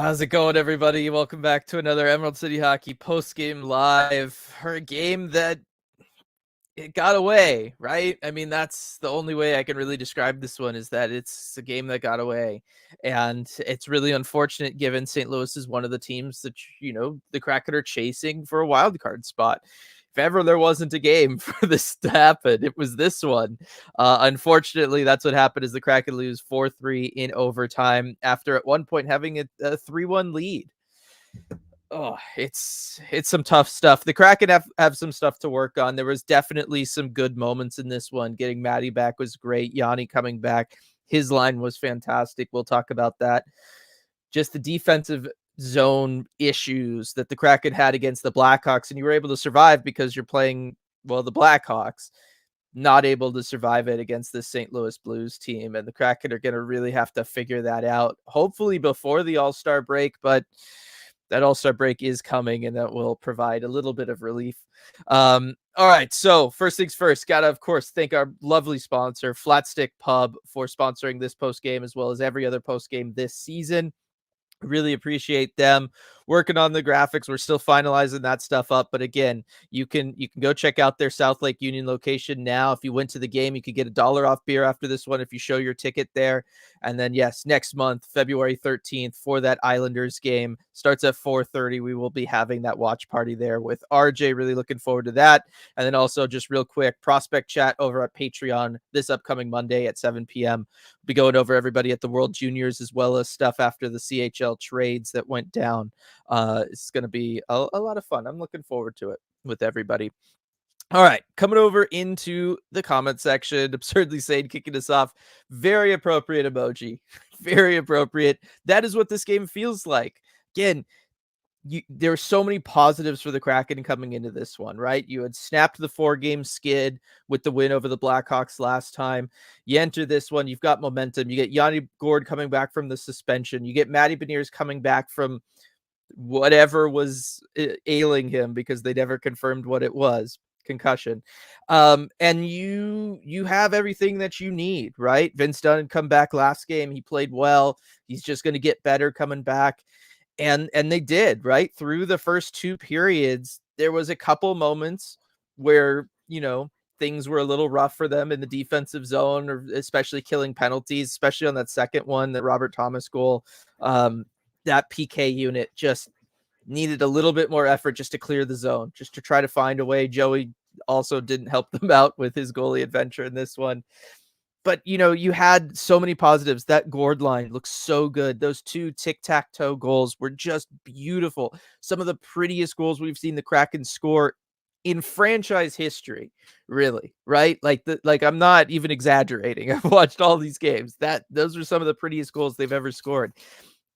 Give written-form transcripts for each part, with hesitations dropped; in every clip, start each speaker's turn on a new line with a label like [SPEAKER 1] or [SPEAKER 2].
[SPEAKER 1] How's it going, everybody? Welcome back to another Emerald City Hockey post-game live for a game that it got away, right? I mean, that's the only way I can really describe this one, is that it's a game that got away. And it's really unfortunate given St. Louis is one of the teams that, the Kraken are chasing for a wild card spot. If ever there wasn't a game for this to happen, it was this one. Unfortunately, that's what happened, is the Kraken lose 4-3 in overtime after at one point having a 3-1 lead. Oh, it's some tough stuff. The Kraken have some stuff to work on. There was definitely some good moments in this one. Getting Maddie back was great. Yanni coming back, his line was fantastic. We'll talk about that. Just the defensive zone issues that the Kraken had against the Blackhawks, and you were able to survive because you're playing, well, the Blackhawks, not able to survive it against this St. Louis Blues team. And the Kraken are going to really have to figure that out, hopefully before the All-Star break, but that All-Star break is coming, and that will provide a little bit of relief. All right, so first things first, gotta, of course, thank our lovely sponsor, Flatstick Pub, for sponsoring this post-game as well as every other post-game this season. Really appreciate them working on the graphics. We're still finalizing that stuff up, but again, you can go check out their South Lake Union location now. If you went to the game, you could get $1 off beer after this one if you show your ticket there. And then yes, next month, February 13th, for that Islanders game, starts at 4:30. We will be having that watch party there with RJ. Really looking forward to that. And then also, just real quick, prospect chat over at Patreon this upcoming Monday at 7 p.m. We'll be going over everybody at the World Juniors, as well as stuff after the CHL trades that went down. It's going to be a lot of fun. I'm looking forward to it with everybody. All right, coming over into the comment section, Absurdly Sane kicking us off. Very appropriate emoji. Very appropriate. That is what this game feels like. Again, there were so many positives for the Kraken coming into this one, right? You had snapped the 4-game skid with the win over the Blackhawks last time. You enter this one, you've got momentum. You get Yanni Gourde coming back from the suspension. You get Matty Beniers coming back from whatever was ailing him, because they never confirmed what it was. Concussion. And you have everything that you need, right? Vince Dunn come back last game. He played well. He's just going to get better coming back. And they did, right? Through the first 2 periods, there was a couple moments where, things were a little rough for them in the defensive zone, or especially killing penalties, especially on that second one, that Robert Thomas goal. That PK unit just needed a little bit more effort just to clear the zone, just to try to find a way. Joey also didn't help them out with his goalie adventure in this one. But, you had so many positives. That Gourde line looks so good. Those 2 tic-tac-toe goals were just beautiful. Some of the prettiest goals we've seen the Kraken score in franchise history, really, right? Like I'm not even exaggerating. I've watched all these games. Those are some of the prettiest goals they've ever scored.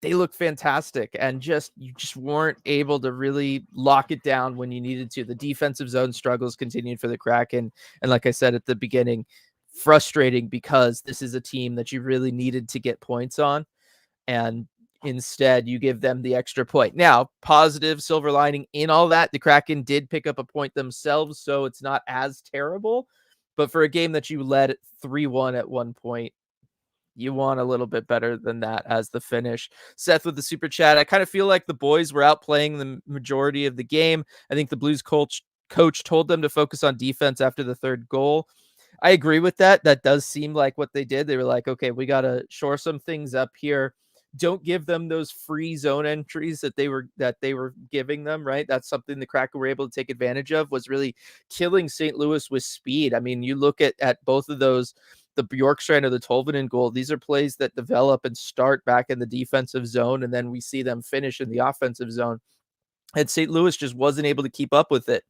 [SPEAKER 1] They look fantastic, and you just weren't able to really lock it down when you needed to. The defensive zone struggles continued for the Kraken, and like I said at the beginning, frustrating, because this is a team that you really needed to get points on, and instead you give them the extra point. Now, positive silver lining in all that, the Kraken did pick up a point themselves, so it's not as terrible. But for a game that you led 3-1 at one point, you want a little bit better than that as the finish. Seth with the super chat. I kind of feel like the boys were out playing the majority of the game. I think the Blues coach told them to focus on defense after the 3rd goal. I agree with that. That does seem like what they did. They were like, okay, we got to shore some things up here. Don't give them those free zone entries that they were giving them, right? That's something the Kraken were able to take advantage of, was really killing St. Louis with speed. I mean, you look at both of those, the Bjorkstrand or the Tolvanen goal, these are plays that develop and start back in the defensive zone, and then we see them finish in the offensive zone. And St. Louis just wasn't able to keep up with it.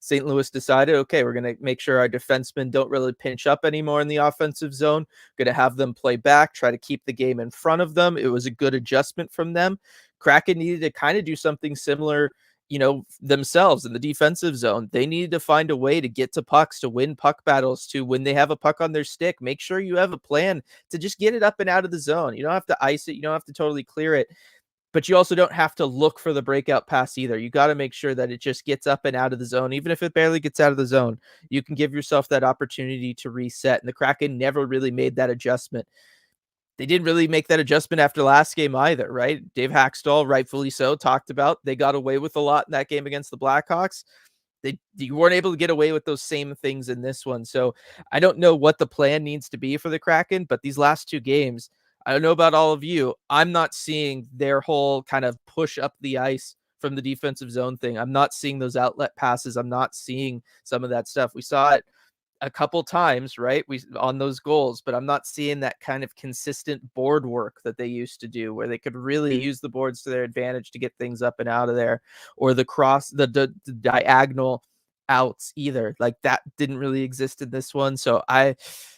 [SPEAKER 1] St. Louis decided, okay, we're going to make sure our defensemen don't really pinch up anymore in the offensive zone. Going to have them play back, try to keep the game in front of them. It was a good adjustment from them. Kraken needed to kind of do something similar, themselves in the defensive zone. They needed to find a way to get to pucks, to win puck battles, to when they have a puck on their stick, make sure you have a plan to just get it up and out of the zone. You don't have to ice it. You don't have to totally clear it. But you also don't have to look for the breakout pass either. You got to make sure that it just gets up and out of the zone. Even if it barely gets out of the zone, you can give yourself that opportunity to reset. And the Kraken never really made that adjustment. they didn't really make that adjustment after last game either, right? Dave Hackstall, rightfully so, talked about they got away with a lot in that game against the Blackhawks. You weren't able to get away with those same things in this one. So I don't know what the plan needs to be for the Kraken, but these last two games, I don't know about all of you. I'm not seeing their whole kind of push up the ice from the defensive zone thing. I'm not seeing those outlet passes. I'm not seeing some of that stuff. We saw it a couple times, right? We on those goals, but I'm not seeing that kind of consistent board work that they used to do where they could really use the boards to their advantage to get things up and out of there, or the diagonal outs either. Like that didn't really exist in this one. So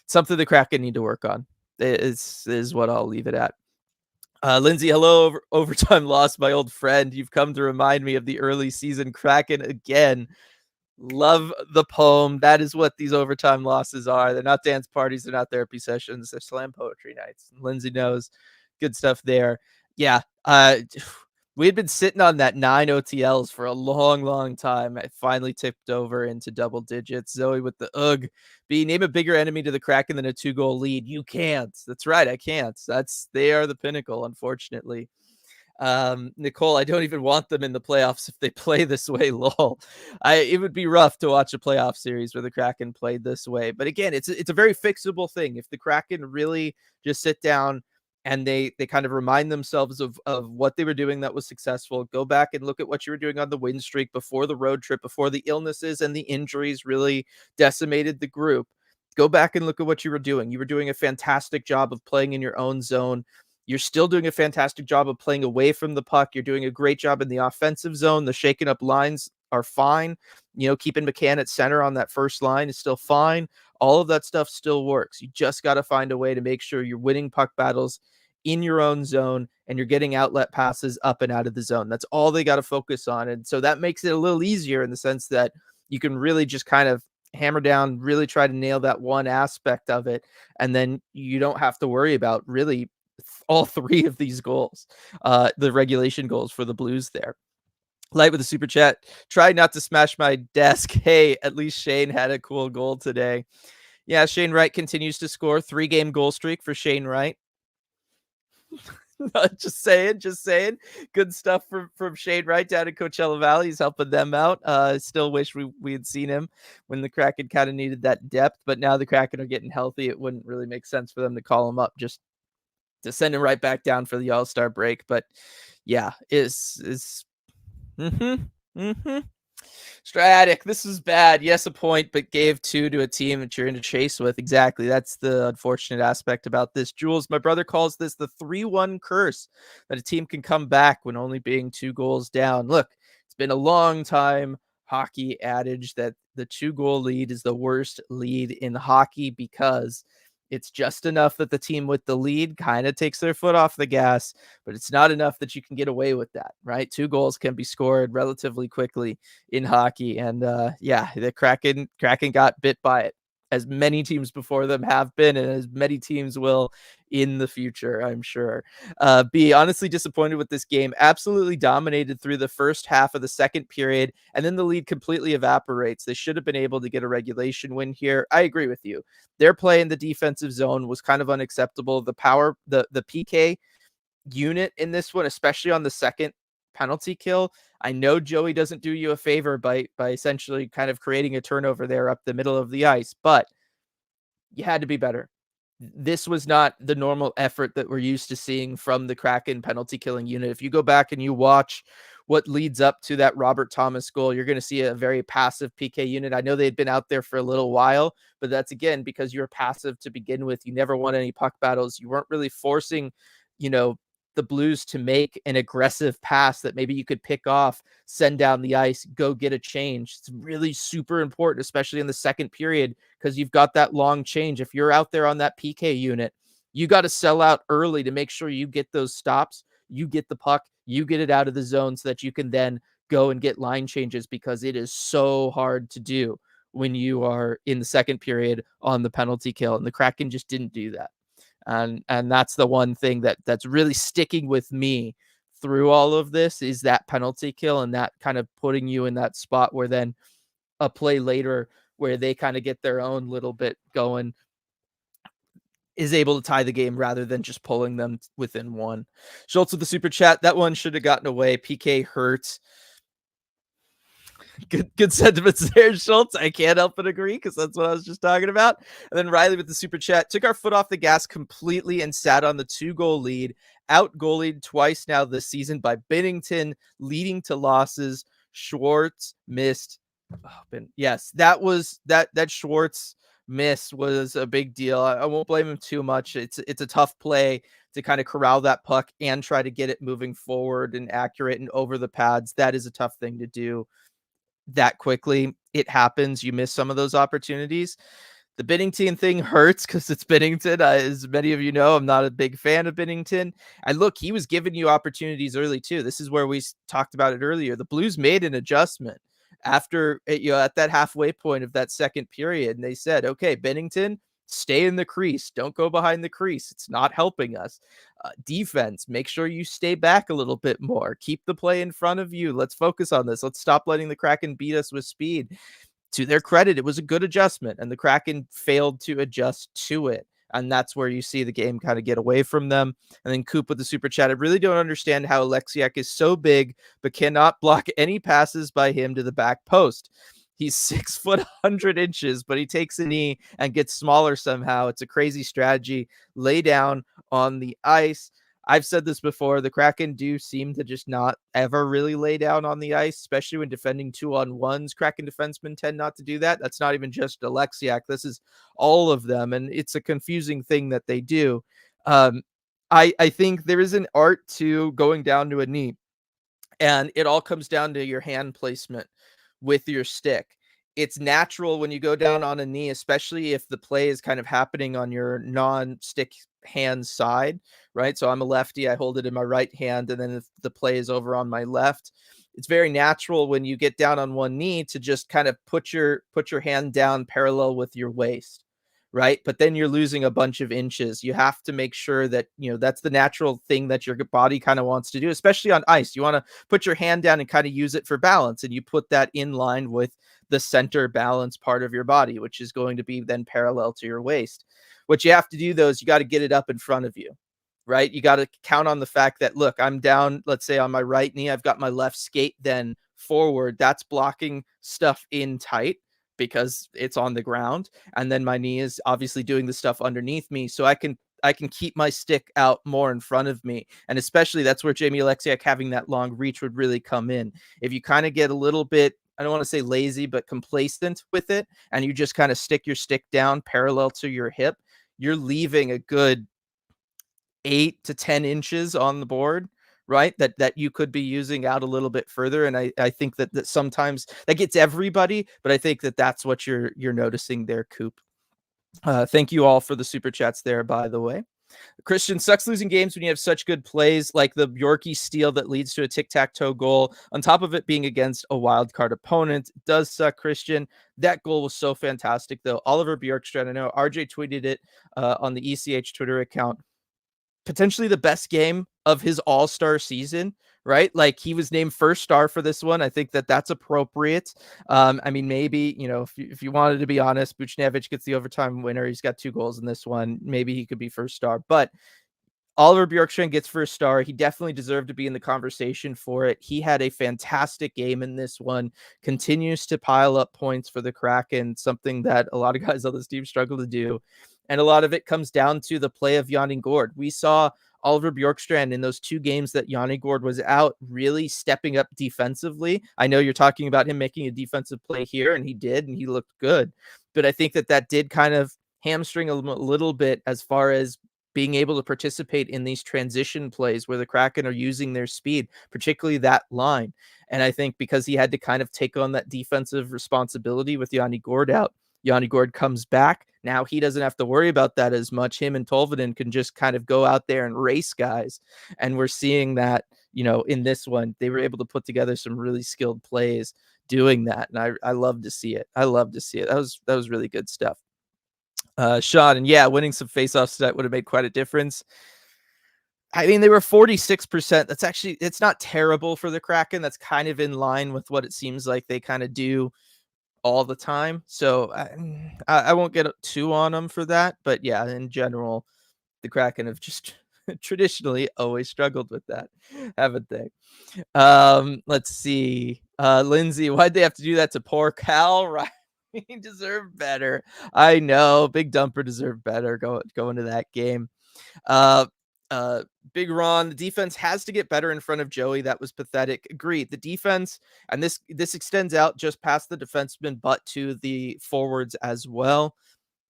[SPEAKER 1] something the Kraken need to work on is what I'll leave it at. Lindsay, hello, overtime loss, my old friend. You've come to remind me of the early season Kraken again. Love the poem. That is what these overtime losses are. They're not dance parties. They're not therapy sessions. They're slam poetry nights. Lindsay knows. Good stuff there. Yeah. We had been sitting on that 9 OTLs for a long, long time. I finally tipped over into double digits. Zoe with the ugh. B, name a bigger enemy to the Kraken than a 2-goal lead. You can't. That's right. I can't. They are the pinnacle, unfortunately. Nicole, I don't even want them in the playoffs if they play this way. Lol. It would be rough to watch a playoff series where the Kraken played this way. But again, it's a very fixable thing. If the Kraken really just sit down and they kind of remind themselves of what they were doing that was successful, go back and look at what you were doing on the win streak before the road trip, before the illnesses and the injuries really decimated the group. Go back and look at what you were doing. You were doing a fantastic job of playing in your own zone. You're still doing a fantastic job of playing away from the puck. You're doing a great job in the offensive zone. The shaking up lines are fine. Keeping McCann at center on that first line is still fine. All of that stuff still works. You just got to find a way to make sure you're winning puck battles in your own zone and you're getting outlet passes up and out of the zone. That's all they got to focus on. And so that makes it a little easier in the sense that you can really just kind of hammer down, really try to nail that one aspect of it. And then you don't have to worry about really all three of these goals, the regulation goals for the Blues there. Light with a super chat. Try not to smash my desk. Hey, at least Shane had a cool goal today. Yeah, Shane Wright continues to score. 3-game goal streak for Shane Wright. just saying. Good stuff from Shane Wright down in Coachella Valley. He's helping them out. Still wish we had seen him when the Kraken kind of needed that depth, but now the Kraken are getting healthy. It wouldn't really make sense for them to call him up just to send him right back down for the All-Star break. But yeah, Stratic, this is bad. Yes, a point, but gave 2 to a team that you're in a chase with. Exactly. That's the unfortunate aspect about this. Jules, my brother calls this the 3-1 curse, that a team can come back when only being 2 goals down. Look, it's been a long time hockey adage that the 2-goal lead is the worst lead in hockey because it's just enough that the team with the lead kind of takes their foot off the gas, but it's not enough that you can get away with that, right? 2 goals can be scored relatively quickly in hockey. And the Kraken got bit by it, as many teams before them have been, and as many teams will in the future, I'm sure. Be honestly disappointed with this game. Absolutely dominated through the first half of the second period, and then the lead completely evaporates. They should have been able to get a regulation win here. I agree with you. Their play in the defensive zone was kind of unacceptable. The PK unit in this one, especially on the second penalty kill, I know Joey doesn't do you a favor by essentially kind of creating a turnover there up the middle of the ice, but you had to be better. This was not the normal effort that we're used to seeing from the Kraken penalty killing unit. If you go back and you watch what leads up to that Robert Thomas goal, you're going to see a very passive PK unit. I know they had been out there for a little while, but that's again because you're passive to begin with. You never won any puck battles. You weren't really forcing, the Blues to make an aggressive pass that maybe you could pick off, send down the ice, go get a change. It's really super important, especially in the second period, because you've got that long change. If you're out there on that PK unit, you got to sell out early to make sure you get those stops, you get the puck, you get it out of the zone so that you can then go and get line changes, because it is so hard to do when you are in the second period on the penalty kill. And the Kraken just didn't do that. And that's the one thing that's really sticking with me through all of this, is that penalty kill, and that kind of putting you in that spot where then a play later where they kind of get their own little bit going, is able to tie the game rather than just pulling them within one. Schultz with the super chat. That one should have gotten away. PK hurts. Good sentiments there, Schultz. I can't help but agree because that's what I was just talking about. And then Riley with the super chat. Took our foot off the gas completely and sat on the 2-goal lead. Out goalied twice now this season by Binnington, leading to losses. Schwartz missed. Oh, yes, that was that Schwartz miss was a big deal. I won't blame him too much. It's a tough play to kind of corral that puck and try to get it moving forward and accurate and over the pads. That is a tough thing to do that quickly. It happens. You miss some of those opportunities. The Binnington thing hurts because it's Binnington. As many of you know, I'm not a big fan of Binnington. And look, he was giving you opportunities early too. This is where we talked about it earlier. The Blues made an adjustment after, at that halfway point of that second period, and they said, okay, Binnington, stay in the crease. Don't go behind the crease. It's not helping us. Defense, make sure you stay back a little bit more. Keep the play in front of you. Let's focus on this. Let's stop letting the Kraken beat us with speed. To their credit, it was a good adjustment, and the Kraken failed to adjust to it. And that's where you see the game kind of get away from them. And then Coop with the super chat. I really don't understand how Alexiak is so big, but cannot block any passes by him to the back post. He's 6 foot 100 inches, but he takes a knee and gets smaller somehow. It's a crazy strategy. Lay down on the ice. I've said this before. The Kraken do seem to just not ever really lay down on the ice, especially when defending 2-on-1s. Kraken defensemen tend not to do that. That's not even just Alexiak. This is all of them, and it's a confusing thing that they do. I think there is an art to going down to a knee, and it all comes down to your hand placement with your stick. It's natural when you go down on a knee, especially if the play is kind of happening on your non-stick hand side, right? So I'm a lefty, I hold it in my right hand, and then if the play is over on my left, it's very natural when you get down on one knee to just kind of put your hand down parallel with your waist, right? But then you're losing a bunch of inches. You have to make sure that, that's the natural thing that your body kind of wants to do, especially on ice. You want to put your hand down and kind of use it for balance, and you put that in line with the center balance part of your body, which is going to be then parallel to your waist. What you have to do, though, is you got to get it up in front of you, right? You got to count on the fact that, look, I'm down, let's say on my right knee, I've got my left skate then forward. That's blocking stuff in tight because it's on the ground. And then my knee is obviously doing the stuff underneath me. So I can keep my stick out more in front of me. And especially that's where Jamie Alexiak having that long reach would really come in. If you kind of get a little bit, I don't want to say lazy, but complacent with it, and you just kind of stick your stick down parallel to your hip, you're leaving a good 8 to 10 inches on the board, right? That you could be using out a little bit further. And I think that sometimes that gets everybody, but I think that that's what you're noticing there, Coop. Thank you all for the super chats there, by the way. Christian, sucks losing games when you have such good plays like the Bjorky steal that leads to a tic-tac-toe goal, on top of it being against a wild card opponent. It does suck, Christian. That goal was so fantastic, though. Oliver Bjorkstrand, I know RJ tweeted it on the ECH Twitter account. Potentially the best game of his all-star season, right? Like, he was named first star for this one. I think that that's appropriate. I mean, maybe, if you wanted to be honest, Buchnevich gets the overtime winner. He's got 2 goals in this one. Maybe he could be first star, but Oliver Bjorkstrand gets first star. He definitely deserved to be in the conversation for it. He had a fantastic game in this one, continues to pile up points for the Kraken, something that a lot of guys on this team struggle to do. And a lot of it comes down to the play of Yanni Gourde. We saw Oliver Bjorkstrand in those 2 games that Yanni Gourde was out really stepping up defensively. I know you're talking about him making a defensive play here, and he did, and he looked good. But I think that did kind of hamstring a little bit as far as being able to participate in these transition plays where the Kraken are using their speed, particularly that line. And I think because he had to kind of take on that defensive responsibility with Yanni Gourde out, Yanni Gourde comes back. Now he doesn't have to worry about that as much. Him and Tolvanen can just kind of go out there and race guys. And we're seeing that, in this one, they were able to put together some really skilled plays doing that. And I love to see it. I love to see it. That was really good stuff. Sean, and yeah, winning some faceoffs that would have made quite a difference. I mean, they were 46%. That's actually, it's not terrible for the Kraken. That's kind of in line with what it seems like they kind of do all the time. So I won't get too on them for that. But yeah, in general, the Kraken have just traditionally always struggled with that, haven't they? Let's see. Lindsay, why'd they have to do that to poor Cal? Right. He deserved better. I know. Big Dumper deserved better going to that game. Uh, uh, Big Ron, the defense has to get better in front of Joey. That was pathetic. Agreed. The defense, and this extends out just past the defenseman, but to the forwards as well.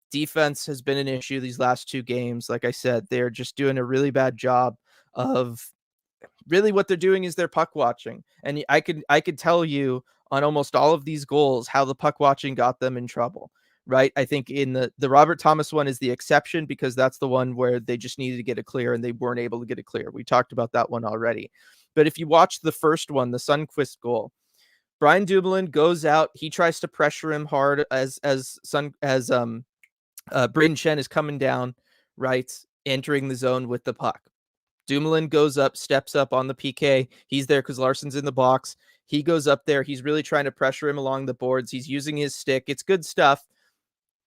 [SPEAKER 1] Defense has been an issue these last two games. Like I said, they're just doing a really bad job of really what they're doing is they're puck watching. And I could tell you on almost all of these goals how the puck watching got them in trouble. Right. I think in the Robert Thomas one is the exception because that's the one where they just needed to get it clear and they weren't able to get it clear. We talked about that one already. But if you watch the first one, the Sundqvist goal, Brian Dumoulin goes out. He tries to pressure him hard as Braden Shen is coming down, right, entering the zone with the puck. Dumoulin goes up, steps up on the PK. He's there because Larson's in the box. He goes up there. He's really trying to pressure him along the boards. He's using his stick. It's good stuff.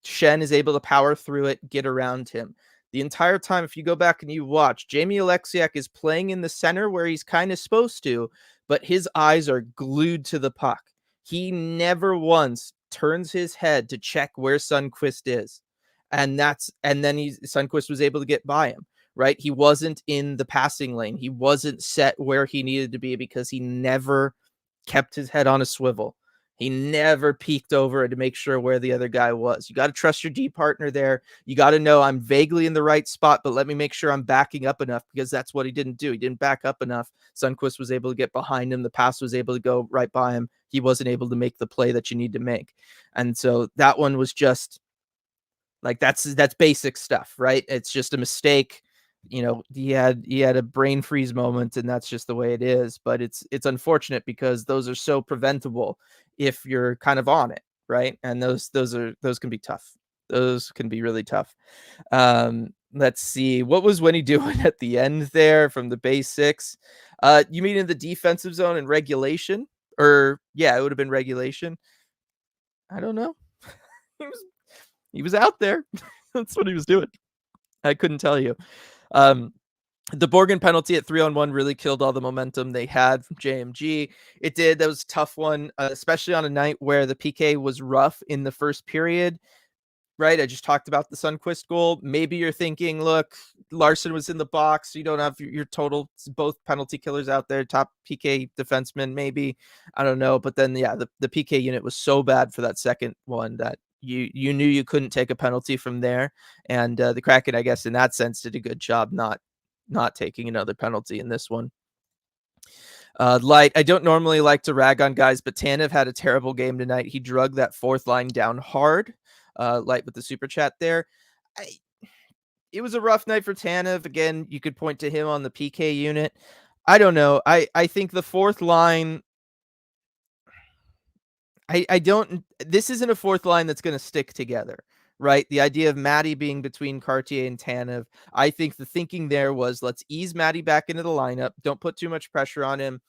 [SPEAKER 1] Shen is able to power through it, get around him. The entire time, if you go back and you watch, Jamie Alexiak is playing in the center where he's kind of supposed to, but his eyes are glued to the puck. He never once turns his head to check where Sundqvist is. And then Sundqvist was able to get by him, right? He wasn't in the passing lane. He wasn't set where he needed to be because he never kept his head on a swivel. He never peeked over to make sure where the other guy was. You got to trust your D partner there. You got to know I'm vaguely in the right spot, but let me make sure I'm backing up enough because that's what he didn't do. He didn't back up enough. Sundqvist was able to get behind him. The pass was able to go right by him. He wasn't able to make the play that you need to make. And so that one was just like, that's basic stuff, right? It's just a mistake. You know, he had a brain freeze moment and that's just the way it is, but it's unfortunate because those are so preventable if you're kind of on it, right? And those can be tough. Those can be really tough. Let's see. What was Winnie doing at the end there from the base six? You mean in the defensive zone in regulation? Or yeah, it would have been regulation. I don't know. he was out there. That's what he was doing. I couldn't tell you. The Borgen penalty at 3-on-1 really killed all the momentum they had from JMG. It did. That was a tough one, especially on a night where the PK was rough in the first period, right? I just talked about the Sundqvist goal. Maybe you're thinking, look, Larson was in the box. You don't have your total, both penalty killers out there, top PK defenseman, maybe. I don't know. But then, yeah, the PK unit was so bad for that second one that you knew you couldn't take a penalty from there. And the Kraken, I guess, in that sense, did a good job not taking another penalty in this one. Light, I don't normally like to rag on guys, but Tanev had a terrible game tonight. He drug that fourth line down hard. Light with the super chat there. It was a rough night for Tanev. Again, you could point to him on the PK unit. I don't know. I think the fourth line, this isn't a fourth line that's going to stick together, right? The idea of Matty being between Cartier and Tanev, I think the thinking there was let's ease Matty back into the lineup. Don't put too much pressure on him.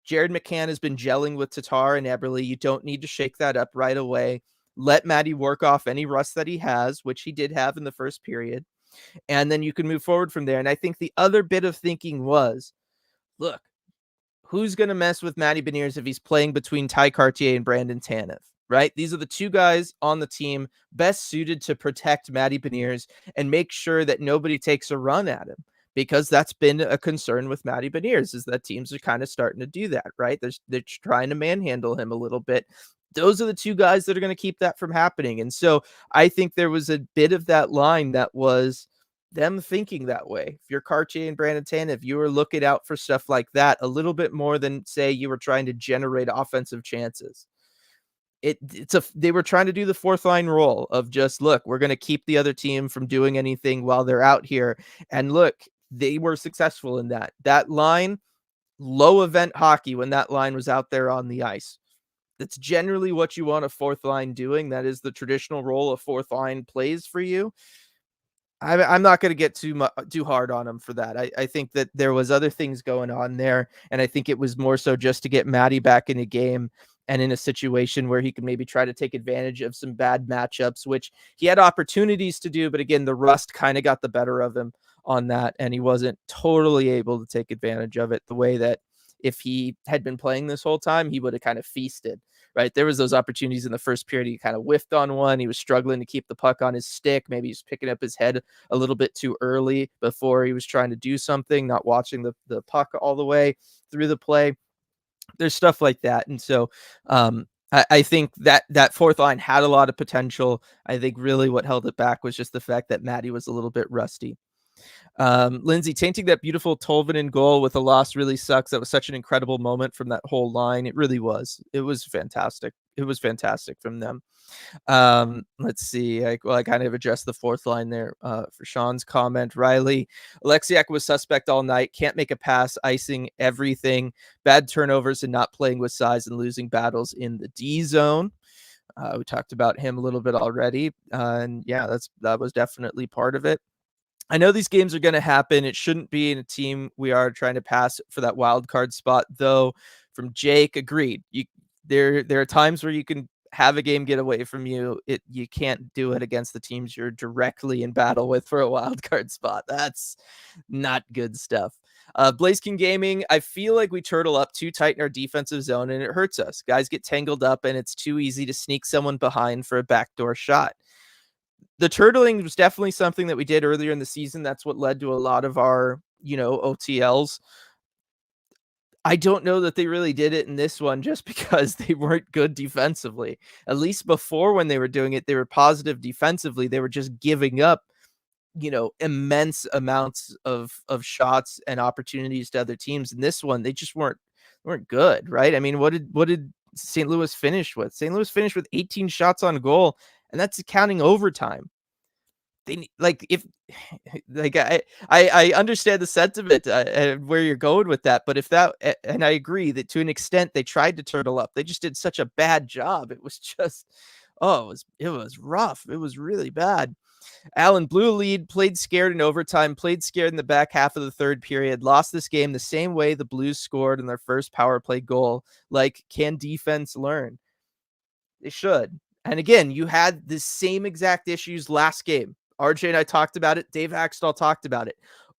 [SPEAKER 1] Jared McCann has been gelling with Tatar and Eberle. You don't need to shake that up right away. Let Matty work off any rust that he has, which he did have in the first period. And then you can move forward from there. And I think the other bit of thinking was, look, who's going to mess with Matty Beniers if he's playing between Ty Cartier and Brandon Tanev, right? These are the two guys on the team best suited to protect Matty Beniers and make sure that nobody takes a run at him, because that's been a concern with Matty Beniers, is that teams are kind of starting to do that, right? They're trying to manhandle him a little bit. Those are the two guys that are going to keep that from happening. And so I think there was a bit of that line that was them thinking that way. If you're Cartier and Brandon Tanev, you were looking out for stuff like that a little bit more than, say, you were trying to generate offensive chances. They were trying to do the fourth line role of just, look, we're going to keep the other team from doing anything while they're out here. And look, they were successful in that. That line, low event hockey when that line was out there on the ice. That's generally what you want a fourth line doing. That is the traditional role a fourth line plays for you. I'm not going to get too hard on him for that. I think that there was other things going on there, and I think it was more so just to get Matty back in the game and in a situation where he could maybe try to take advantage of some bad matchups, which he had opportunities to do. But again, the rust kind of got the better of him on that, and he wasn't totally able to take advantage of it the way that if he had been playing this whole time, he would have kind of feasted, right? There was those opportunities in the first period. He kind of whiffed on one. He was struggling to keep the puck on his stick. Maybe he's picking up his head a little bit too early before he was trying to do something, not watching the puck all the way through the play. There's stuff like that. And so I think that fourth line had a lot of potential. I think really what held it back was just the fact that Matty was a little bit rusty. Lindsay, tainting that beautiful Tolvanen goal with a loss really sucks. That was such an incredible moment from that whole line. It really was. It was fantastic. It was fantastic from them. Let's see. I kind of addressed the fourth line there for Sean's comment. Riley, Alexiak was suspect all night. Can't make a pass, icing everything. Bad turnovers and not playing with size and losing battles in the D zone. We talked about him a little bit already. And yeah, that was definitely part of it. I know these games are going to happen. It shouldn't be in a team we are trying to pass for that wild card spot, though. From Jake, agreed. There are times where you can have a game get away from you. You can't do it against the teams you're directly in battle with for a wild card spot. That's not good stuff. Blazekin Gaming, I feel like we turtle up too tight in our defensive zone, and it hurts us. Guys get tangled up, and it's too easy to sneak someone behind for a backdoor shot. The turtling was definitely something that we did earlier in the season. That's what led to a lot of our, OTLs. I don't know that they really did it in this one just because they weren't good defensively. At least before, when they were doing it, they were positive defensively. They were just giving up, immense amounts of shots and opportunities to other teams. In this one, they just weren't good, right? I mean, what did St. Louis finish with? St. Louis finished with 18 shots on goal, and that's counting overtime. They I understand the sentiment and where you're going with that, but and I agree that to an extent they tried to turtle up. They just did such a bad job. It was just, it was rough. It was really bad. Allen blew a lead, played scared in overtime, played scared in the back half of the third period, lost this game the same way the Blues scored in their first power play goal. Like, can defense learn? They should. And again, you had the same exact issues last game. RJ and I talked about it. Dave Haxtell talked about it.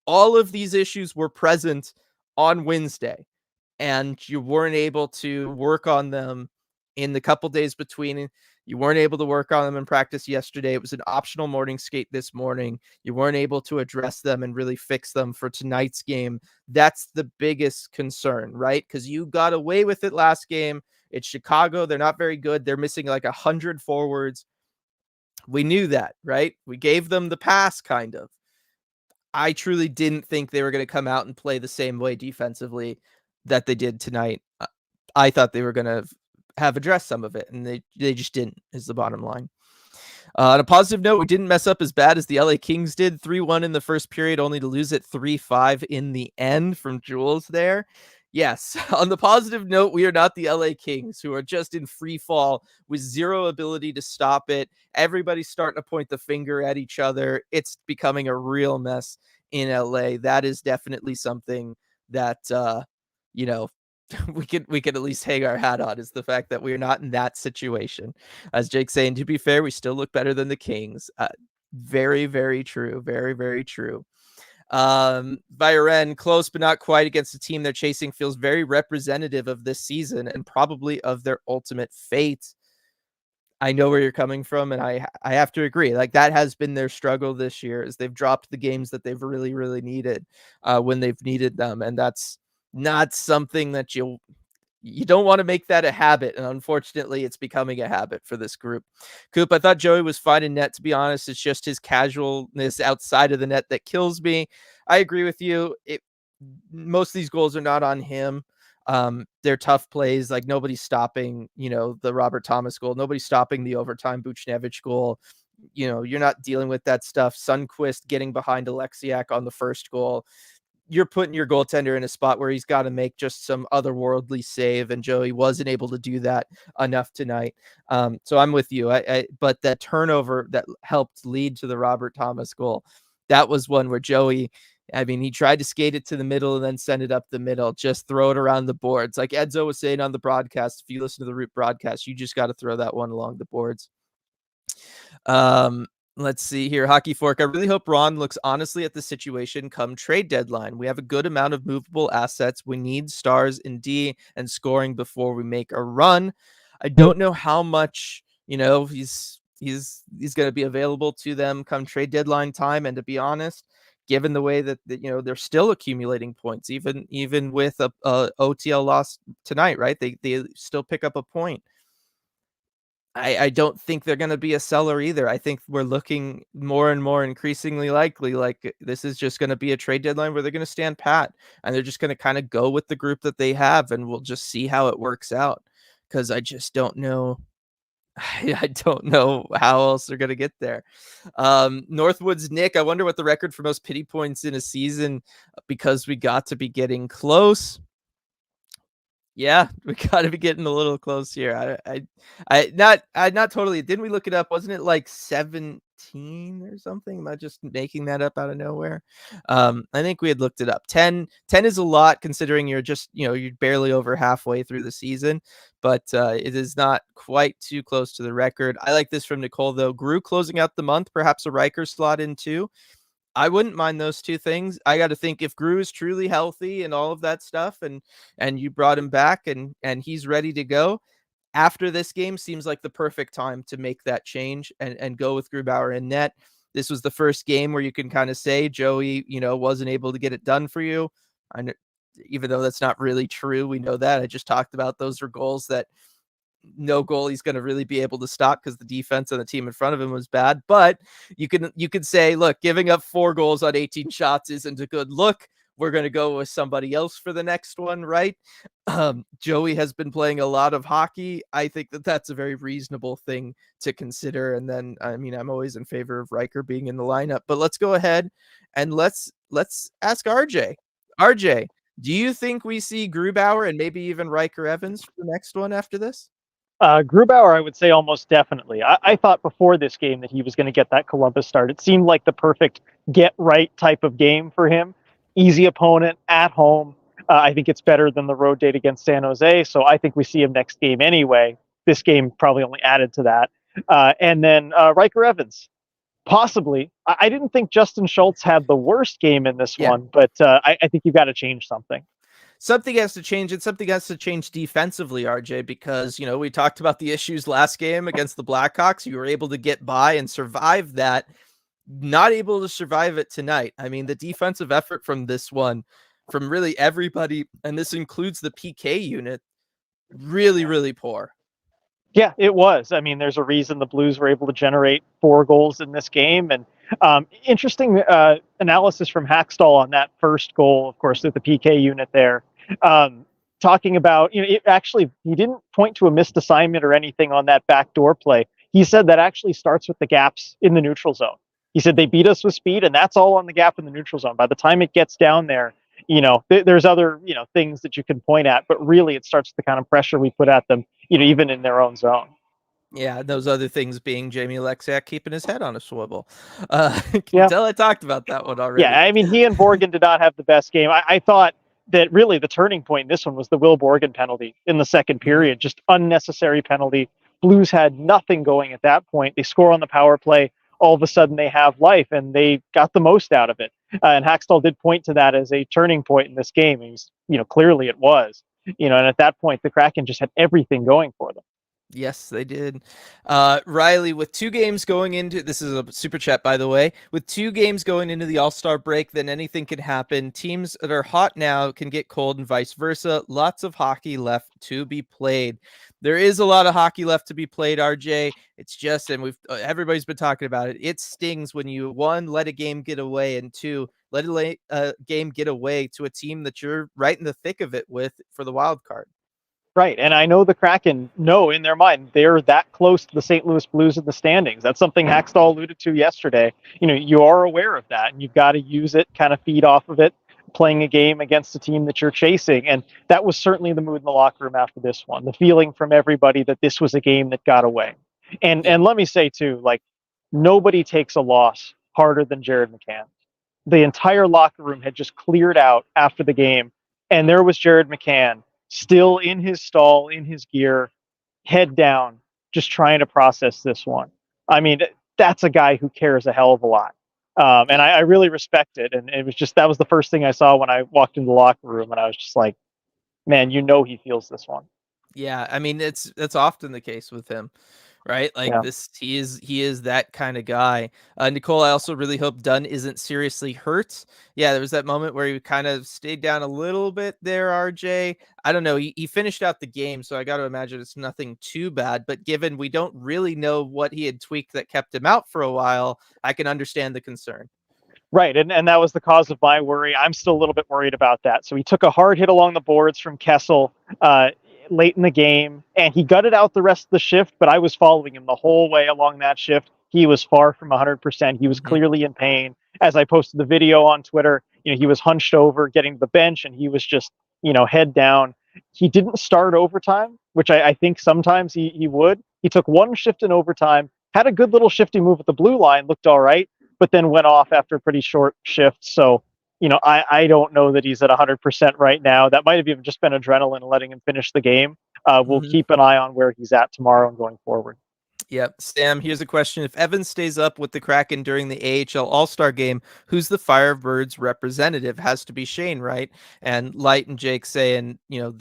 [SPEAKER 1] All of these issues were present on Wednesday, and you weren't able to work on them in the couple days between. You weren't able to work on them in practice yesterday. It was an optional morning skate this morning. You weren't able to address them and really fix them for tonight's game. That's the biggest concern, right? Because you got away with it last game. It's Chicago. They're not very good. They're missing like 100 forwards. We knew that, right? We gave them the pass, kind of. I truly didn't think they were going to come out and play the same way defensively that they did tonight. I thought they were going to have addressed some of it, and they just didn't, is the bottom line. On a positive note, we didn't mess up as bad as the LA Kings did. 3-1 in the first period, only to lose it 3-5 in the end from Jules there. Yes, on the positive note, we are not the LA Kings, who are just in free fall with zero ability to stop it. Everybody's starting to point the finger at each other. It's becoming a real mess in LA. That is definitely something that, we could at least hang our hat on, is the fact that we're not in that situation. As Jake's saying, to be fair, we still look better than the Kings. Very, very true. Very, very true. Byron, close but not quite against the team they're chasing, feels very representative of this season and probably of their ultimate fate. I know where you're coming from, and I have to agree. Like, that has been their struggle this year, is they've dropped the games that they've really, really needed when they've needed them, and that's not something that you don't want to make that a habit, and unfortunately, it's becoming a habit for this group. Coop, I thought Joey was fine in net, to be honest. It's just his casualness outside of the net that kills me. I agree with you. Most of these goals are not on him. They're tough plays. Like, nobody's stopping, the Robert Thomas goal. Nobody's stopping the overtime Buchnevich goal. You're not dealing with that stuff. Sundqvist getting behind Alexiak on the first goal. You're putting your goaltender in a spot where he's got to make just some otherworldly save, and Joey wasn't able to do that enough tonight. So I'm with you. But that turnover that helped lead to the Robert Thomas goal, that was one where Joey, I mean, he tried to skate it to the middle and then send it up the middle. Just throw it around the boards. Like Edzo was saying on the broadcast, if you listen to the Root broadcast, you just got to throw that one along the boards. Let's see here. Hockey Fork. I really hope Ron looks honestly at the situation come trade deadline. We have a good amount of movable assets. We need stars in D and scoring before we make a run. I don't know how much, he's going to be available to them come trade deadline time. And to be honest, given the way that they're still accumulating points, even with a OTL loss tonight, right? They still pick up a point. I don't think they're going to be a seller either. I think we're looking more and more increasingly likely like this is just going to be a trade deadline where they're going to stand pat and they're just going to kind of go with the group that they have, and we'll just see how it works out. Because I just don't know. I don't know how else they're going to get there. Northwood's Nick, I wonder what the record for most pity points in a season, because we got to be getting close. Yeah, we got to be getting a little close here. I not totally. Didn't we look it up? Wasn't it like 17 or something? Am I just making that up out of nowhere? I think we had looked it up. 10 is a lot considering you're just, you're barely over halfway through the season, but it is not quite too close to the record. I like this from Nicole though. Gru closing out the month, perhaps a Riker slot in too. I wouldn't mind those two things. I got to think if Gru is truly healthy and all of that stuff, and you brought him back and he's ready to go, after this game seems like the perfect time to make that change and go with Grubauer in net. This was the first game where you can kind of say Joey, wasn't able to get it done for you. I know, even though that's not really true, we know that. I just talked about those are goals that no goalie's going to really be able to stop because the defense on the team in front of him was bad. But you could say, look, giving up 4 goals on 18 shots isn't a good look. We're going to go with somebody else for the next one, right? Joey has been playing a lot of hockey. I think that that's a very reasonable thing to consider. And then, I mean, I'm always in favor of Riker being in the lineup. But let's go ahead and let's ask RJ. RJ, do you think we see Grubauer and maybe even Riker Evans for the next one after this?
[SPEAKER 2] Grubauer, I would say almost definitely. I thought before this game that he was going to get that Columbus start. It seemed like the perfect get right type of game for him. Easy opponent at home. I think it's better than the road date against San Jose. So I think we see him next game anyway. This game probably only added to that. And then Riker Evans, possibly. I didn't think Justin Schultz had the worst game in this one, but I think you've got to change something.
[SPEAKER 1] Something has to change, and something has to change defensively, RJ, because, we talked about the issues last game against the Blackhawks. You were able to get by and survive that. Not able to survive it tonight. I mean, the defensive effort from this one, from really everybody, and this includes the PK unit, really, really poor.
[SPEAKER 2] Yeah, it was. I mean, there's a reason the Blues were able to generate 4 goals in this game. And interesting analysis from Hackstall on that first goal, of course, with the PK unit there. Talking about, it actually, he didn't point to a missed assignment or anything on that backdoor play. He said that actually starts with the gaps in the neutral zone. He said they beat us with speed, and that's all on the gap in the neutral zone. By the time it gets down there, there's other, things that you can point at, but really it starts with the kind of pressure we put at them, even in their own zone.
[SPEAKER 1] Yeah, those other things being Jamie Alexiak keeping his head on a swivel. Can you tell I talked about that one already?
[SPEAKER 2] Yeah, I mean, he and Borgen did not have the best game. I thought that really the turning point in this one was the Will Borgen penalty in the second period. Just unnecessary penalty. Blues had nothing going at that point. They score on the power play. All of a sudden they have life, and they got the most out of it. And Hackstall did point to that as a turning point in this game. He's, clearly it was. And at that point, the Kraken just had everything going for them.
[SPEAKER 1] Yes, they did. Riley, with 2 games going into, this is a super chat, by the way, with 2 games going into the All-Star break, then anything can happen. Teams that are hot now can get cold and vice versa. Lots of hockey left to be played. There is a lot of hockey left to be played, RJ. It's just, and everybody's been talking about it. It stings when you, 1, let a game get away, and 2, let a game get away to a team that you're right in the thick of it with for the wild card.
[SPEAKER 2] Right. And I know the Kraken know in their mind they're that close to the St. Louis Blues in the standings. That's something Hackstall alluded to yesterday. You are aware of that, and you've got to use it, kind of feed off of it, playing a game against a team that you're chasing. And that was certainly the mood in the locker room after this one. The feeling from everybody that this was a game that got away. And let me say, too, like, nobody takes a loss harder than Jared McCann. the entire locker room had just cleared out after the game, and there was Jared McCann still in his stall, in his gear, head down, just trying to process this one. I mean, that's a guy who cares a hell of a lot. And I really respect it. And it was just, that was the first thing I saw when I walked into the locker room. And I was just like, man, he feels this one.
[SPEAKER 1] Yeah, I mean, that's often the case with him, right? Like
[SPEAKER 2] Yeah.
[SPEAKER 1] this, he is that kind of guy. Nicole, I also really hope Dunn isn't seriously hurt. Yeah, there was that moment where he kind of stayed down a little bit there, RJ. I don't know. He finished out the game, so I got to imagine it's nothing too bad. But given we don't really know what he had tweaked that kept him out for a while, I can understand the concern.
[SPEAKER 2] Right, and that was the cause of my worry. I'm still a little bit worried about that. So he took a hard hit along the boards from Kessel late in the game, and he gutted out the rest of the shift, but I was following him the whole way along that shift. He was far from 100%. He was clearly in pain. As I posted the video on Twitter, he was hunched over getting to the bench, and he was just, head down. He didn't start overtime, which I think sometimes he would. He took one shift in overtime, had a good little shifty move at the blue line, looked all right, but then went off after a pretty short shift. So, I don't know that he's at 100% right now. That might have even just been adrenaline letting him finish the game. We'll keep an eye on where he's at tomorrow and going forward.
[SPEAKER 1] Yep. Sam, here's a question. If Evans stays up with the Kraken during the AHL All-Star game, who's the Firebirds representative? Has to be Shane, right? And Light and Jake saying,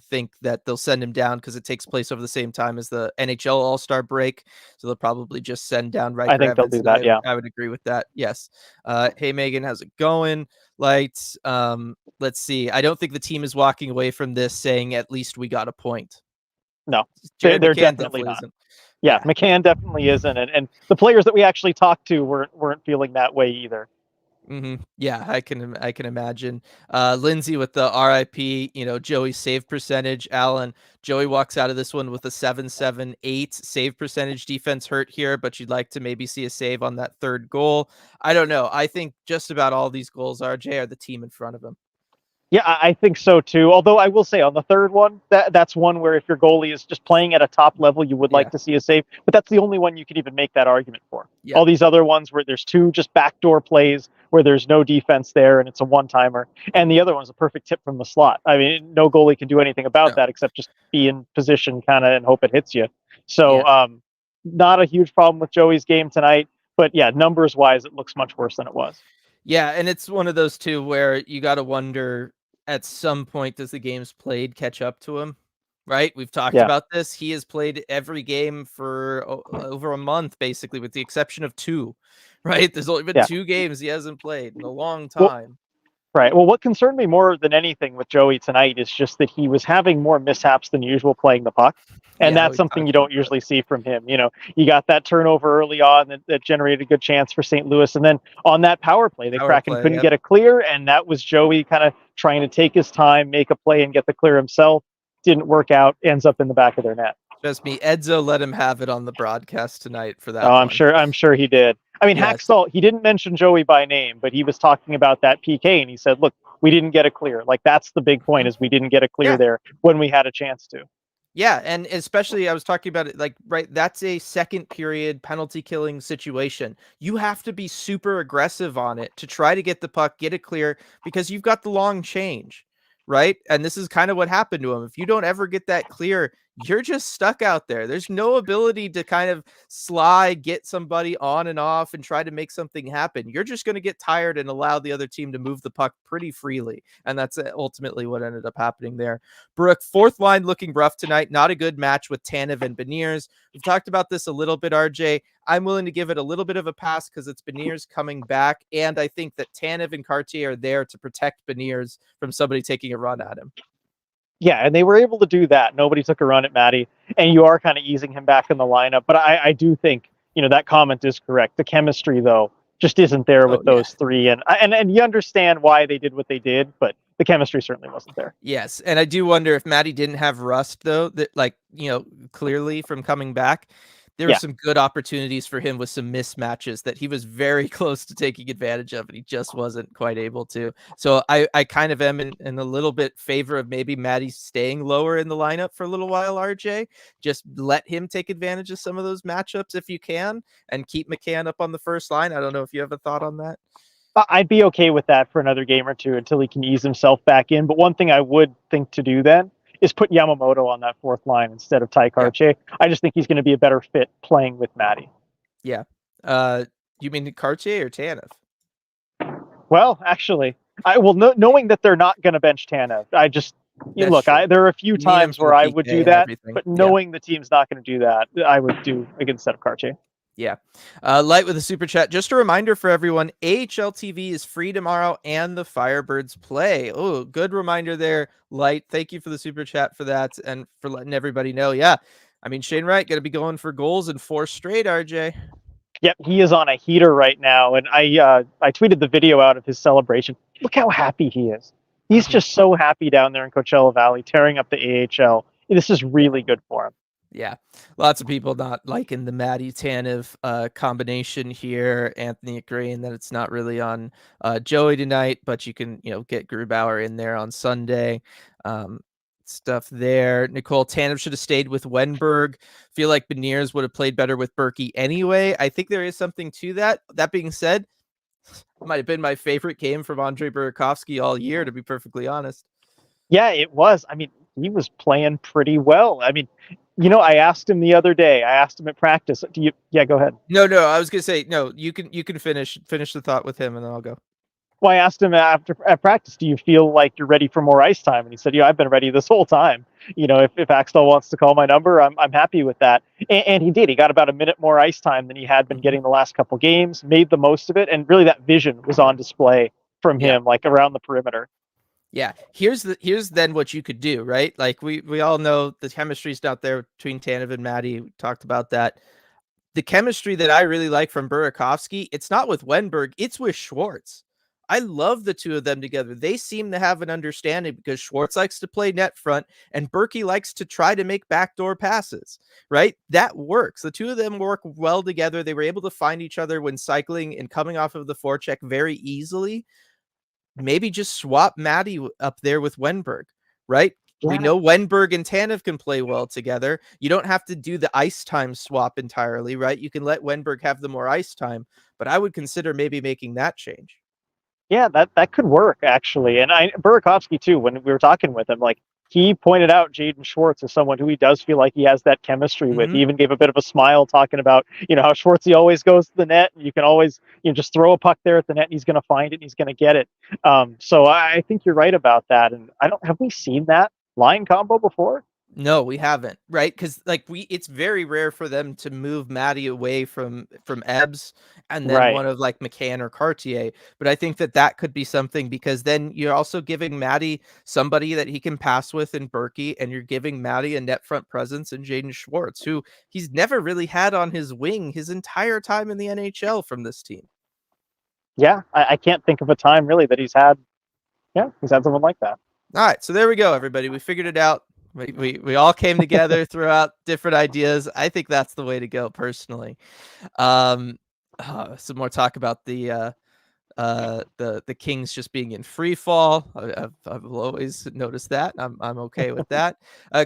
[SPEAKER 1] think that they'll send him down because it takes place over the same time as the NHL All-Star break. So they'll probably just send down Riker
[SPEAKER 2] I think
[SPEAKER 1] Evans.
[SPEAKER 2] they'll do that, yeah.
[SPEAKER 1] I would agree with that. Yes. Hey, Megan, how's it going? Light, let's see. I don't think the team is walking away from this saying at least we got a point.
[SPEAKER 2] No,
[SPEAKER 1] Jared
[SPEAKER 2] they're
[SPEAKER 1] McCann
[SPEAKER 2] definitely not.
[SPEAKER 1] isn't.
[SPEAKER 2] Yeah, McCann definitely isn't, and the players that we actually talked to weren't feeling that way either.
[SPEAKER 1] Yeah, I can imagine. Lindsay with the RIP, Joey's save percentage. Alan, Joey walks out of this one with a 7.78 save percentage. Defense hurt here, but you'd like to maybe see a save on that third goal. I don't know. I think just about all these goals, RJ, are the team in front of him.
[SPEAKER 2] Yeah, I think so too. Although I will say on the third one, that's one where if your goalie is just playing at a top level, you would like to see a save. But that's the only one you could even make that argument for. Yeah. All these other ones where there's two just backdoor plays where there's no defense there and it's a one-timer. And the other one's a perfect tip from the slot. I mean, no goalie can do anything about that except just be in position kind of and hope it hits you. So not a huge problem with Joey's game tonight. But yeah, numbers-wise, it looks much worse than it was.
[SPEAKER 1] Yeah, and it's one of those two where you got to wonder at some point, does the games played catch up to him? Right? We've talked about this. He has played every game for over a month, basically, with the exception of 2. Right? There's only been 2 games he hasn't played in a long time.
[SPEAKER 2] Right. Well, what concerned me more than anything with Joey tonight is just that he was having more mishaps than usual playing the puck. And that's something you don't usually see from him. You got that turnover early on that generated a good chance for St. Louis. And then on that power play, the Kraken couldn't get a clear. And that was Joey kind of trying to take his time, make a play and get the clear himself. Didn't work out, ends up in the back of their net.
[SPEAKER 1] Trust me, Edzo let him have it on the broadcast tonight for that.
[SPEAKER 2] Oh, I'm sure he did. I mean, Hackstall, he didn't mention Joey by name, but he was talking about that PK and he said, look, we didn't get a clear. Like, that's the big point, is we didn't get a clear there when we had a chance to.
[SPEAKER 1] Yeah, and especially I was talking about it, like, right, that's a second period penalty killing situation. You have to be super aggressive on it to try to get the puck, get it clear, because you've got the long change, right? And this is kind of what happened to him. If you don't ever get that clear, you're just stuck out there. There's no ability to kind of slide, get somebody on and off and try to make something happen. You're just going to get tired and allow the other team to move the puck pretty freely. And that's ultimately what ended up happening there. Brooke, fourth line looking rough tonight. Not a good match with Tanev and Beniers. We've talked about this a little bit, RJ. I'm willing to give it a little bit of a pass because it's Beniers coming back. And I think that Tanev and Cartier are there to protect Beniers from somebody taking a run at him.
[SPEAKER 2] Yeah, and they were able to do that. Nobody took a run at Matty, and you are kind of easing him back in the lineup. But I do think, that comment is correct. The chemistry, though, just isn't there with those three. And you understand why they did what they did, but the chemistry certainly wasn't there.
[SPEAKER 1] Yes, and I do wonder if Matty didn't have rust, though, that clearly from coming back. There were some good opportunities for him with some mismatches that he was very close to taking advantage of, and he just wasn't quite able to. So I kind of am in a little bit favor of maybe Matty staying lower in the lineup for a little while, RJ. Just let him take advantage of some of those matchups if you can, and keep McCann up on the first line. I don't know if you have a thought on that.
[SPEAKER 2] I'd be okay with that for another game or two until he can ease himself back in. But one thing I would think to do then is put Yamamoto on that fourth line instead of Ty
[SPEAKER 1] Yeah.
[SPEAKER 2] Karche. I just think he's going to be a better fit playing with Matty.
[SPEAKER 1] Yeah. You mean Cartier or Tanev?
[SPEAKER 2] Well, actually, knowing that they're not going to bench Tanev,
[SPEAKER 1] That's true.
[SPEAKER 2] there are a few
[SPEAKER 1] You need him
[SPEAKER 2] times
[SPEAKER 1] for the
[SPEAKER 2] where I would
[SPEAKER 1] PK
[SPEAKER 2] do
[SPEAKER 1] and
[SPEAKER 2] that,
[SPEAKER 1] everything.
[SPEAKER 2] but
[SPEAKER 1] Yeah.
[SPEAKER 2] knowing the team's not going to do that, I would do instead of Karche.
[SPEAKER 1] Yeah. Light with a super chat. Just a reminder for everyone, AHL TV is free tomorrow and the Firebirds play. Oh, good reminder there, Light. Thank you for the super chat for that and for letting everybody know. Yeah. I mean, Shane Wright going to be going for goals in 4 straight, RJ.
[SPEAKER 2] Yep, he is on a heater right now, and I tweeted the video out of his celebration. Look how happy he is. He's just so happy down there in Coachella Valley, tearing up the AHL. This is really good for him.
[SPEAKER 1] Yeah, lots of people not liking the Matty Tanev combination here. Anthony agreeing that it's not really on Joey tonight, but you can get Grubauer in there on Sunday. Stuff there. Nicole, Tanev should have stayed with Wenberg. Feel like Beniers would have played better with Berkey anyway. I think there is something to that. That being said, it might have been my favorite game from Andre Burakovsky all year, to be perfectly honest.
[SPEAKER 2] Yeah, it was. I mean, he was playing pretty well. I mean, I asked him the other day. I asked him at practice. Yeah, go ahead.
[SPEAKER 1] No, I was gonna say no. You can finish the thought with him, and then I'll go.
[SPEAKER 2] Well, I asked him at practice, do you feel like you're ready for more ice time? And he said, yeah, I've been ready this whole time. If Axtell wants to call my number, I'm happy with that. And he did. He got about a minute more ice time than he had been getting the last couple games, made the most of it. And really that vision was on display from him, like around the perimeter.
[SPEAKER 1] Yeah. Here's then what you could do, right? Like we all know the chemistry's not there between Tanev and Matty. We talked about that. The chemistry that I really like from Burakovsky, it's not with Wenberg, it's with Schwartz. I love the two of them together. They seem to have an understanding because Schwartz likes to play net front and Berkey likes to try to make backdoor passes, right? That works. The two of them work well together. They were able to find each other when cycling and coming off of the forecheck very easily. Maybe just swap Matty up there with Wenberg, right? Yeah. We know Wenberg and Tanev can play well together. You don't have to do the ice time swap entirely, right? You can let Wenberg have the more ice time, but I would consider maybe making that change.
[SPEAKER 2] Yeah, that could work actually. And Burakovsky too, when we were talking with him, like he pointed out Jaden Schwartz as someone who he does feel like he has that chemistry with. He even gave a bit of a smile talking about, how Schwartz, he always goes to the net and you can always, just throw a puck there at the net and he's going to find it and he's going to get it. So I think you're right about that. And have we seen that line combo before?
[SPEAKER 1] No, we haven't, right? Because it's very rare for them to move Matty away from Ebbs and then one of like McCann or Cartier. But I think that could be something because then you're also giving Matty somebody that he can pass with in Berkey, and you're giving Matty a net front presence in Jaden Schwartz, who he's never really had on his wing his entire time in the NHL from this team.
[SPEAKER 2] Yeah, I can't think of a time really that he's had someone like that.
[SPEAKER 1] All right, so there we go, everybody. We figured it out. We all came together throughout different ideas. I think that's the way to go, personally. Some more talk about the Kings just being in free fall. I've always noticed that. I'm okay with that.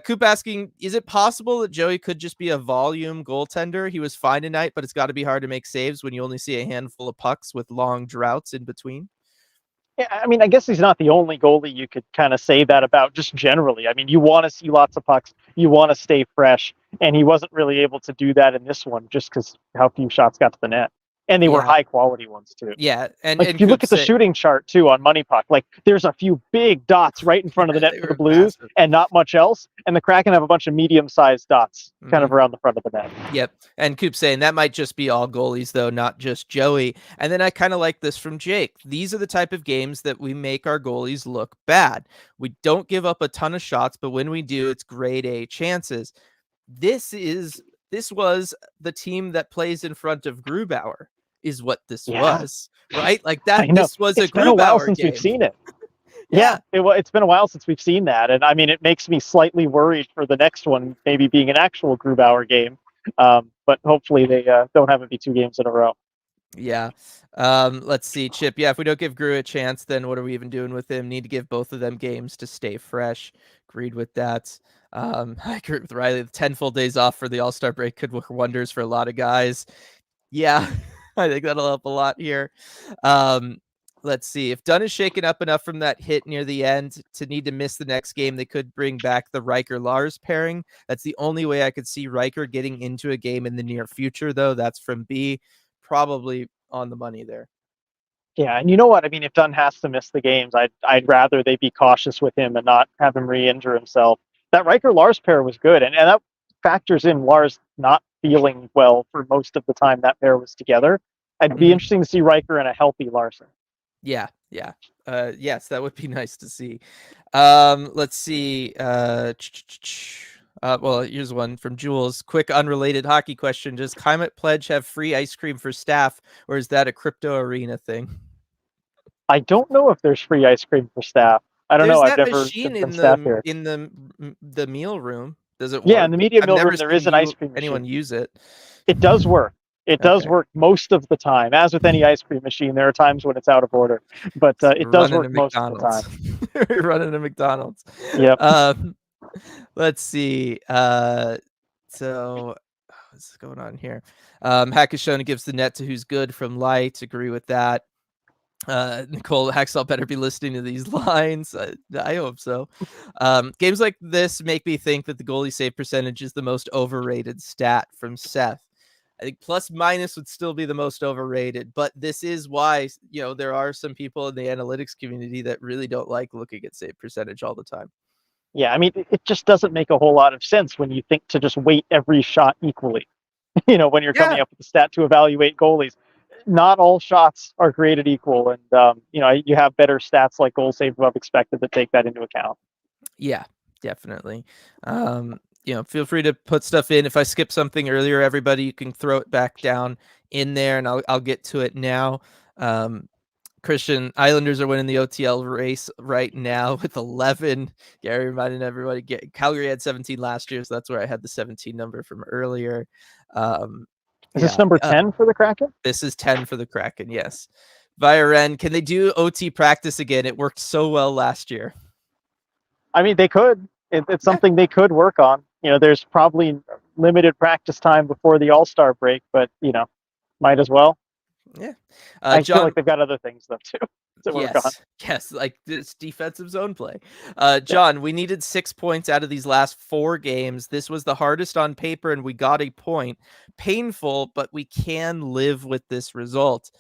[SPEAKER 1] Coop asking, is it possible that Joey could just be a volume goaltender? He was fine tonight, but it's got to be hard to make saves when you only see a handful of pucks with long droughts in between.
[SPEAKER 2] Yeah, I mean, I guess he's not the only goalie you could kind of say that about just generally. I mean, you want to see lots of pucks. You want to stay fresh. And he wasn't really able to do that in this one just because how few shots got to the net. And they were high quality ones too.
[SPEAKER 1] Yeah. And
[SPEAKER 2] if you look at the shooting chart too on Money Puck, there's a few big dots right in front of the net for the Blues and not much else. And the Kraken have a bunch of medium-sized dots kind of around the front of the net.
[SPEAKER 1] Yep. And Coop saying that might just be all goalies though, not just Joey. And then I kind of like this from Jake. These are the type of games that we make our goalies look bad. We don't give up a ton of shots, but when we do, it's grade A chances. This was the team that plays in front of Grubauer. Is what this was, right? Like that. This was
[SPEAKER 2] it's been a while since we've seen it. It's been a while since we've seen that, and I mean, it makes me slightly worried for the next one, maybe being an actual Grubauer game. But hopefully they don't have it be 2 games in a row.
[SPEAKER 1] Yeah. Let's see, Chip. Yeah, if we don't give Gru a chance, then what are we even doing with him? Need to give both of them games to stay fresh. Agreed with that. I agree with Riley. The 10 full days off for the All-Star break could work wonders for a lot of guys. Yeah. I think that'll help a lot here. Let's see. If Dunn is shaken up enough from that hit near the end to need to miss the next game, they could bring back the Riker-Lars pairing. That's the only way I could see Riker getting into a game in the near future, though. That's from B. Probably on the money there.
[SPEAKER 2] Yeah, and you know what? I mean, if Dunn has to miss the games, I'd rather they be cautious with him and not have him re-injure himself. That Riker Lars pair was good, and that factors in Lars not feeling well for most of the time that pair was together. It'd be interesting to see Riker and a healthy Larson.
[SPEAKER 1] Yeah. Yes, that would be nice to see. Let's see. Well, here's one from Jules. Quick, unrelated hockey question: does Climate Pledge have free ice cream for staff, or is that a crypto arena thing?
[SPEAKER 2] I don't know if there's free ice cream for staff. I don't know.
[SPEAKER 1] There's
[SPEAKER 2] I've
[SPEAKER 1] that
[SPEAKER 2] never
[SPEAKER 1] machine
[SPEAKER 2] been staff here.
[SPEAKER 1] in the meal room. Does it work?
[SPEAKER 2] Yeah, in the media
[SPEAKER 1] I've
[SPEAKER 2] mill
[SPEAKER 1] never
[SPEAKER 2] room there
[SPEAKER 1] seen
[SPEAKER 2] is an ice cream
[SPEAKER 1] anyone
[SPEAKER 2] machine.
[SPEAKER 1] use it.
[SPEAKER 2] It does work. It does
[SPEAKER 1] Okay.
[SPEAKER 2] work most of the time. As with any ice cream machine, there are times when it's out of order, but it does work most of the time.
[SPEAKER 1] We're running a McDonald's.
[SPEAKER 2] Yep.
[SPEAKER 1] Let's see. So what's going on here? Hackashona gives the net to Who's Good from Light. Agree with that. Nicole Hacksaw better be listening to these lines. I hope so. Games like this make me think that the goalie save percentage is the most overrated stat from Seth. I think plus minus would still be the most overrated, but this is why, there are some people in the analytics community that really don't like looking at save percentage all the time.
[SPEAKER 2] Yeah, I mean, it just doesn't make a whole lot of sense when you think to just weight every shot equally. When you're coming up with the stat to evaluate goalies, not all shots are created equal, and you have better stats like goal saved above expected that take that into account.
[SPEAKER 1] Yeah, definitely. Feel free to put stuff in. If I skip something earlier, everybody, you can throw it back down in there, and I'll get to it now. Christian, Islanders are winning the OTL race right now with 11. Gary reminding everybody, Calgary had 17 last year, so that's where I had the 17 number from earlier.
[SPEAKER 2] Is this number 10 for the Kraken?
[SPEAKER 1] This is 10 for the Kraken, yes. Via Ren, can they do OT practice again? It worked so well last year.
[SPEAKER 2] I mean, they could. It's something they could work on. There's probably limited practice time before the All-Star break, but, might as well.
[SPEAKER 1] Yeah.
[SPEAKER 2] I
[SPEAKER 1] John,
[SPEAKER 2] feel like they've got other things, though, too, to work on.
[SPEAKER 1] Yes, like this defensive zone play. John, we needed 6 points out of these last 4 games. This was the hardest on paper, and we got a point. Painful, but we can live with this result.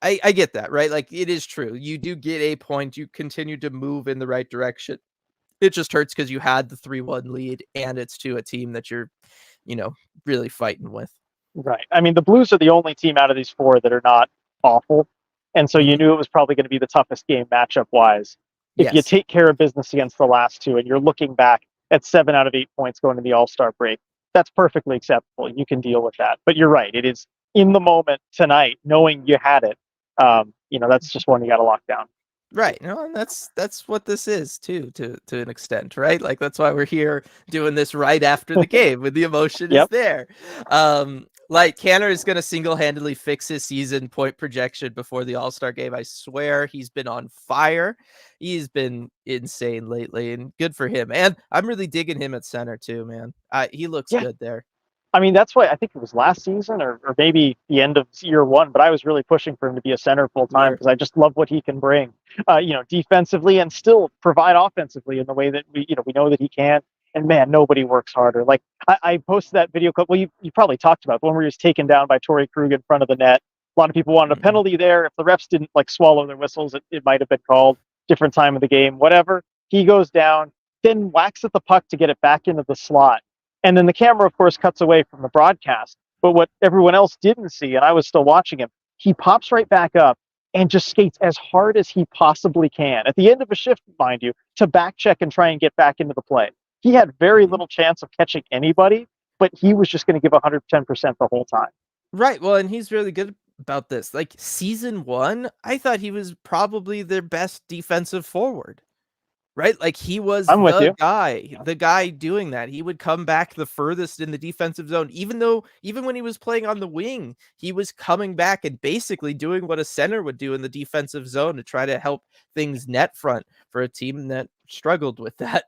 [SPEAKER 1] I get that, right? Like, it is true. You do get a point. You continue to move in the right direction. It just hurts because you had the 3-1 lead, and it's to a team that you're, really fighting with.
[SPEAKER 2] Right. I mean, the Blues are the only team out of these 4 that are not awful. And so you knew it was probably going to be the toughest game matchup-wise. If you take care of business against the last 2 and you're looking back at 7 out of 8 points going to the All-Star break, that's perfectly acceptable. You can deal with that. But you're right. It is in the moment tonight, knowing you had it. That's just one you got to lock down.
[SPEAKER 1] Right. No, and that's what this is too, to an extent, right? Like, that's why we're here doing this right after the game when the emotion is there. Like, Canner is going to single-handedly fix his season point projection before the All-Star game. I swear, he's been on fire. He's been insane lately, and good for him. And I'm really digging him at center too, man. He looks good there.
[SPEAKER 2] I mean, that's why I think it was last season or maybe the end of year 1, but I was really pushing for him to be a center full time because I just love what he can bring, defensively and still provide offensively in the way that we know that he can. And man, nobody works harder. Like, I posted that video clip. Well, you probably talked about the one where he was taken down by Torrey Krug in front of the net. A lot of people wanted a penalty there. If the refs didn't swallow their whistles, it might have been called. Different time of the game, whatever. He goes down, then whacks at the puck to get it back into the slot. And then the camera, of course, cuts away from the broadcast. But what everyone else didn't see, and I was still watching him, he pops right back up and just skates as hard as he possibly can, at the end of a shift, mind you, to back check and try and get back into the play. He had very little chance of catching anybody, but he was just going to give 110% the whole time.
[SPEAKER 1] Right. Well, and he's really good about this. Like, season 1, I thought he was probably their best defensive forward. Right? Like, he was the guy doing that. He would come back the furthest in the defensive zone, even when he was playing on the wing, he was coming back and basically doing what a center would do in the defensive zone to try to help things net front for a team that struggled with that.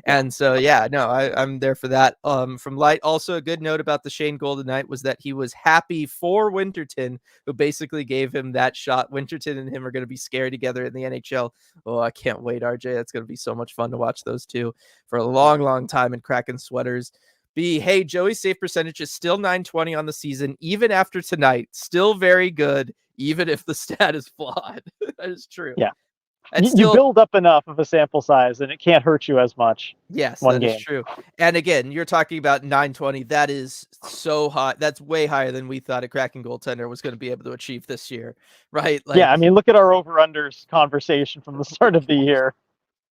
[SPEAKER 1] And so, yeah, no, I'm there for that. From Light, also a good note about the Shane Golden Knight was that he was happy for Winterton, who basically gave him that shot. Winterton and him are going to be scary together in the NHL. Oh, I can't wait, RJ. That's going to be so much fun to watch those two for a long, long time in Kraken sweaters. B, hey, Joey's save percentage is still 920 on the season, even after tonight. Still very good, even if the stat is flawed. That is true.
[SPEAKER 2] Yeah.
[SPEAKER 1] It's
[SPEAKER 2] You
[SPEAKER 1] still,
[SPEAKER 2] build up enough of a sample size and it can't hurt you as much.
[SPEAKER 1] yes,
[SPEAKER 2] One
[SPEAKER 1] that is
[SPEAKER 2] game.
[SPEAKER 1] true. And again, you're talking about 920. That is so high. That's way higher than we thought a Kraken goaltender was going to be able to achieve this year, right? Like,
[SPEAKER 2] Yeah, I mean, look at our over-unders conversation from the start of the year.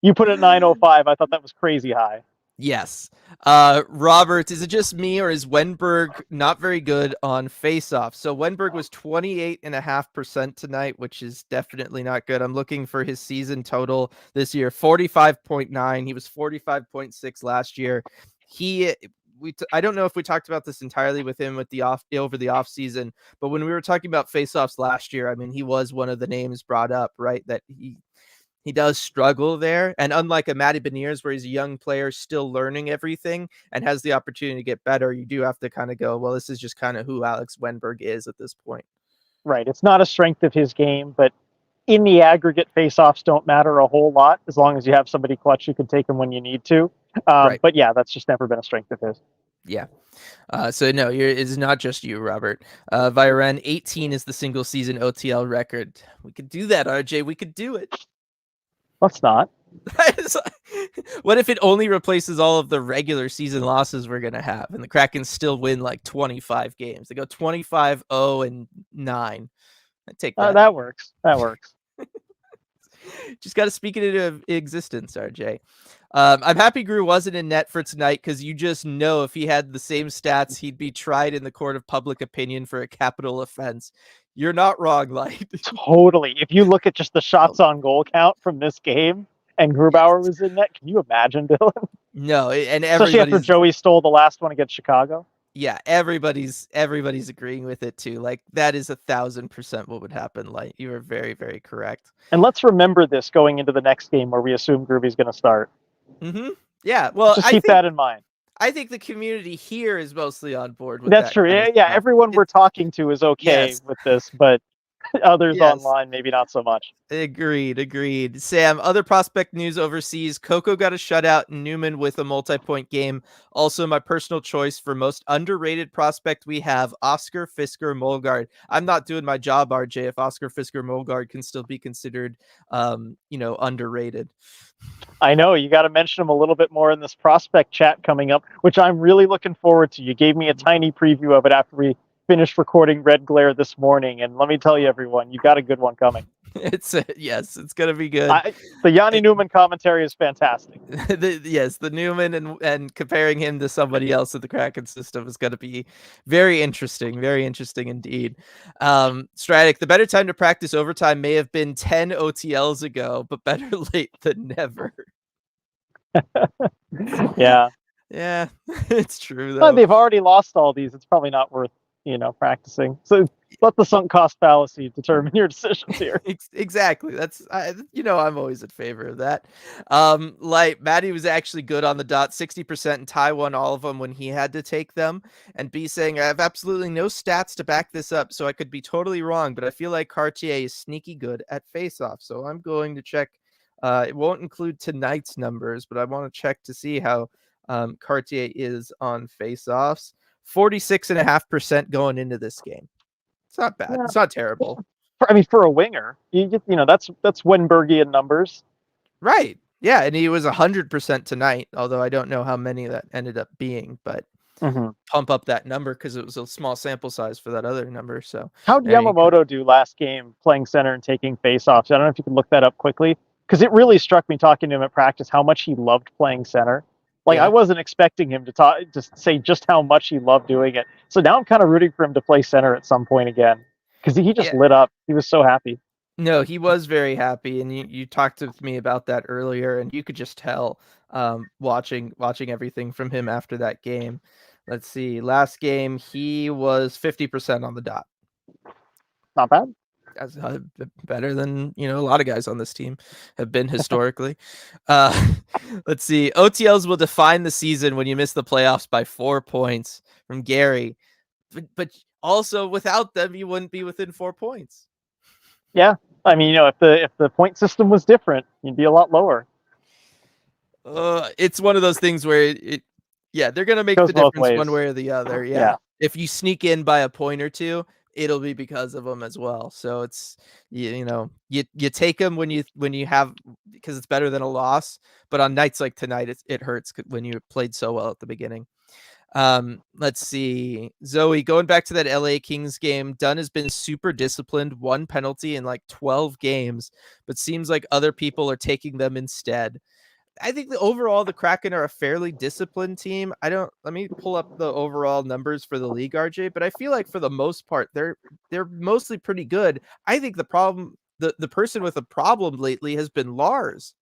[SPEAKER 2] You put it 905. I thought that was crazy high.
[SPEAKER 1] yes. Robert, is it just me or is Wenberg not very good on face-off? So Wenberg was 28.5% tonight, which is definitely not good. I'm looking for his season total this year, 45.9. He was 45.6 last year. I don't know if we talked about this entirely with him over the off season, but when we were talking about face-offs last year, I mean, he was one of the names brought up, right? That he does struggle there. And unlike a Matty Beniers, where he's a young player still learning everything and has the opportunity to get better, you do have to kind of go, well, this is just kind of who Alex Wenberg is at this point.
[SPEAKER 2] Right. It's not a strength of his game, but in the aggregate, faceoffs don't matter a whole lot as long as you have somebody clutch you can take them when you need to.
[SPEAKER 1] Right.
[SPEAKER 2] But yeah, that's just never been a strength of his.
[SPEAKER 1] Yeah. So no, it's not just you, Robert. Viren, 18 is the single season OTL record. We could do that, RJ. We could do it.
[SPEAKER 2] Let's not.
[SPEAKER 1] What if it only replaces all of the regular season losses we're going to have and the Kraken still win like 25 games? They go 25-0-9. I take that.
[SPEAKER 2] That works. That works.
[SPEAKER 1] Just got to speak it into existence, RJ. I'm happy Grew wasn't in net for tonight because you just know if he had the same stats, he'd be tried in the court of public opinion for a capital offense. You're not wrong, Light.
[SPEAKER 2] Totally. If you look at just the shots on goal count from this game and Grubauer was in net, can you imagine, Dylan?
[SPEAKER 1] No, and
[SPEAKER 2] especially after Joey stole the last one against Chicago.
[SPEAKER 1] Yeah, everybody's agreeing with it too. Like that is 1,000% what would happen. Light, you are very, very correct.
[SPEAKER 2] And let's remember this going into the next game where we assume Groovy's going to start.
[SPEAKER 1] Mm-hmm. Yeah, well,
[SPEAKER 2] just keep that in mind.
[SPEAKER 1] I think the community here is mostly on board with
[SPEAKER 2] that's
[SPEAKER 1] that.
[SPEAKER 2] True. Yeah, everyone we're talking to is okay with this, but others online maybe not so much.
[SPEAKER 1] Agreed. Sam, other prospect news overseas. Coco got a shutout, Newman with a multi-point game. Also, my personal choice for most underrated prospect we have, Oscar Fisker Molgaard. I'm not doing my job, RJ, if Oscar Fisker Molgaard can still be considered underrated.
[SPEAKER 2] I know, you got to mention him a little bit more in this prospect chat coming up, which I'm really looking forward to. You gave me a tiny preview of it after we finished recording Red Glare this morning, and let me tell you, everyone, you got a good one coming.
[SPEAKER 1] It's gonna be good.
[SPEAKER 2] The Yanni Newman commentary is fantastic.
[SPEAKER 1] The Newman and comparing him to somebody else in the Kraken system is gonna be very interesting indeed. Stratic, the better time to practice overtime may have been 10 OTLs ago, but better late than never.
[SPEAKER 2] Yeah,
[SPEAKER 1] it's true though.
[SPEAKER 2] They've already lost all these. It's probably not worth practicing. So let the sunk cost fallacy determine your decisions here.
[SPEAKER 1] Exactly. That's I'm always in favor of that. Like Maddie was actually good on the dot, 60%, and Ty won all of them when he had to take them. And B saying, I have absolutely no stats to back this up, so I could be totally wrong, but I feel like Cartier is sneaky good at face-off. So I'm going to check. It won't include tonight's numbers, but I want to check to see how Cartier is on face-offs. 46.5% going into this game. It's not bad. Yeah. It's not terrible.
[SPEAKER 2] For a winger, that's Wenbergian numbers.
[SPEAKER 1] Right. Yeah, and he was 100% tonight, although I don't know how many that ended up being, but pump up that number because it was a small sample size for that other number. So
[SPEAKER 2] how did Yamamoto do last game playing center and taking face-offs? I don't know if you can look that up quickly, because it really struck me talking to him at practice how much he loved playing center. I wasn't expecting him to say just how much he loved doing it. So now I'm kind of rooting for him to play center at some point again, because he just lit up. He was so happy.
[SPEAKER 1] No, he was very happy, and you talked to me about that earlier, and you could just tell watching everything from him after that game. Let's see. Last game, he was 50% on the dot.
[SPEAKER 2] Not bad.
[SPEAKER 1] as better than a lot of guys on this team have been historically. uh let's see. OTLs will define the season when you miss the playoffs by 4 points, from Gary. But also, without them you wouldn't be within 4 points.
[SPEAKER 2] Yeah, I mean, if the point system was different, you'd be a lot lower.
[SPEAKER 1] It's one of those things where yeah, they're gonna make
[SPEAKER 2] Goes
[SPEAKER 1] the
[SPEAKER 2] both
[SPEAKER 1] difference
[SPEAKER 2] ways.
[SPEAKER 1] one way or the other. Yeah.
[SPEAKER 2] Yeah.
[SPEAKER 1] If you sneak in by a point or two, it'll be because of them as well. So it's you take them when you have, because it's better than a loss. But on nights like tonight, it hurts when you played so well at the beginning. Let's see. Zoe, going back to that LA Kings game, Dunn has been super disciplined, 1 penalty in like 12 games, but seems like other people are taking them instead. I think overall the Kraken are a fairly disciplined team. Let me pull up the overall numbers for the league, RJ, but I feel like for the most part they're mostly pretty good. I think the person with a problem lately has been Lars.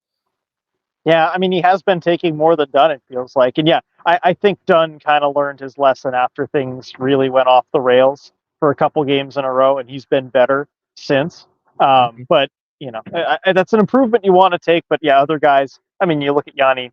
[SPEAKER 2] Yeah, I mean, he has been taking more than Dunn, it feels like. And yeah, I think Dunn kind of learned his lesson after things really went off the rails for a couple games in a row, and he's been better since.
[SPEAKER 1] Mhm.
[SPEAKER 2] But, that's an improvement you want to take. But yeah, other guys, I mean, you look at Yanni,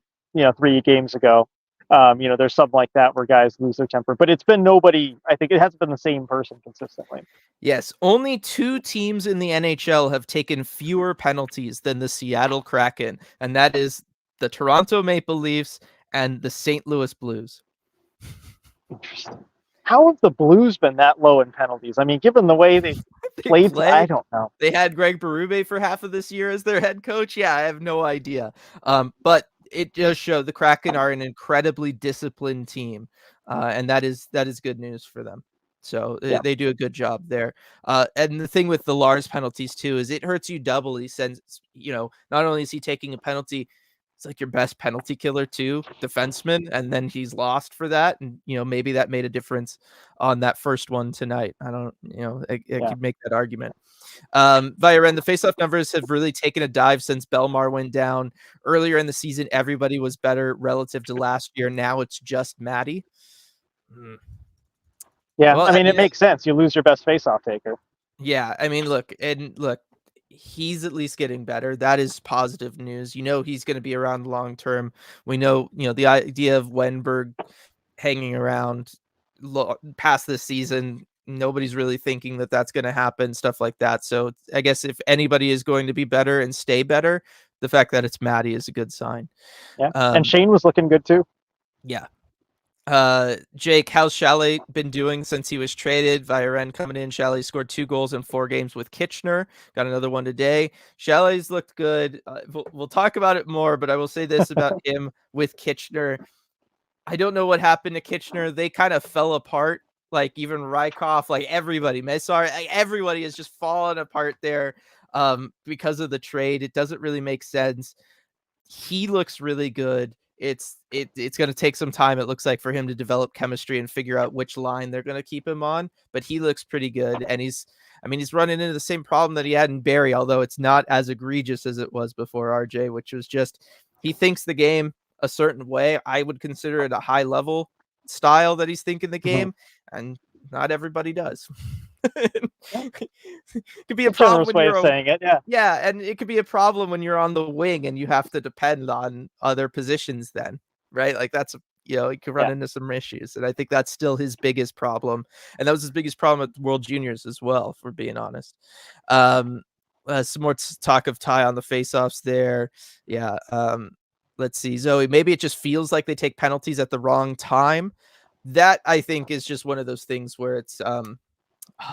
[SPEAKER 2] 3 games ago, there's something like that where guys lose their temper. But it's been nobody, I think it hasn't been the same person consistently.
[SPEAKER 1] Yes, only 2 teams in the NHL have taken fewer penalties than the Seattle Kraken, and that is the Toronto Maple Leafs and the St. Louis Blues.
[SPEAKER 2] Interesting. How have the Blues been that low in penalties? I mean, given the way they
[SPEAKER 1] They
[SPEAKER 2] played, I
[SPEAKER 1] play.
[SPEAKER 2] don't know.
[SPEAKER 1] They had Greg Berube for half of this year as their head coach. Yeah, I have no idea. But it does show the Kraken are an incredibly disciplined team, and that is good news for them. So
[SPEAKER 2] Yeah.
[SPEAKER 1] they do a good job there. And the thing with the Lars penalties too is it hurts you doubly, since not only is he taking a penalty, it's like your best penalty killer too, defenseman, and then he's lost for that, and maybe that made a difference on that first one tonight. I don't, I
[SPEAKER 2] Yeah.
[SPEAKER 1] could make that argument. Via Ren, the faceoff numbers have really taken a dive since Belmar went down. Earlier in the season, everybody was better relative to last year. Now it's just Maddie. Hmm.
[SPEAKER 2] Yeah,
[SPEAKER 1] Well,
[SPEAKER 2] I mean, it makes sense. You lose your best face-off taker.
[SPEAKER 1] yeah, I mean, look, he's at least getting better. That is positive news. He's going to be around long term. We know, the idea of Wenberg hanging around past this season, nobody's really thinking that that's going to happen, stuff like that. So I guess if anybody is going to be better and stay better, the fact that it's Maddie is a good sign.
[SPEAKER 2] Yeah, and Shane was looking good too.
[SPEAKER 1] Yeah. Jake, how's Chalet been doing since he was traded? Viren coming in. Chalet scored 2 goals in 4 games with Kitchener. Got another one today. Chalet's looked good. We'll talk about it more, but I will say this about him with Kitchener. I don't know what happened to Kitchener. They kind of fell apart. Like even Rykov, like everybody, Mesar, everybody has just fallen apart there because of the trade. It doesn't really make sense. He looks really good. It's going to take some time, it looks like, for him to develop chemistry and figure out which line they're going to keep him on. But he looks pretty good, and he's running into the same problem that he had in Barrie, although it's not as egregious as it was before, RJ, which was just he thinks the game a certain way. I would consider it a high level style that he's thinking the game, and not everybody does.
[SPEAKER 2] Yeah.
[SPEAKER 1] Could be a
[SPEAKER 2] A
[SPEAKER 1] problem
[SPEAKER 2] generous
[SPEAKER 1] when
[SPEAKER 2] way
[SPEAKER 1] you're
[SPEAKER 2] of saying it. Yeah.
[SPEAKER 1] yeah, and it could be a problem when you're on the wing and you have to depend on other positions then, right? Like that's you could run
[SPEAKER 2] Yeah.
[SPEAKER 1] into some issues, and I think that's still his biggest problem, and that was his biggest problem at World Juniors as well, if we're being honest. Some more talk of Ty on the faceoffs there. Yeah. Let's see, Zoe. Maybe it just feels like they take penalties at the wrong time. That I think is just one of those things where it's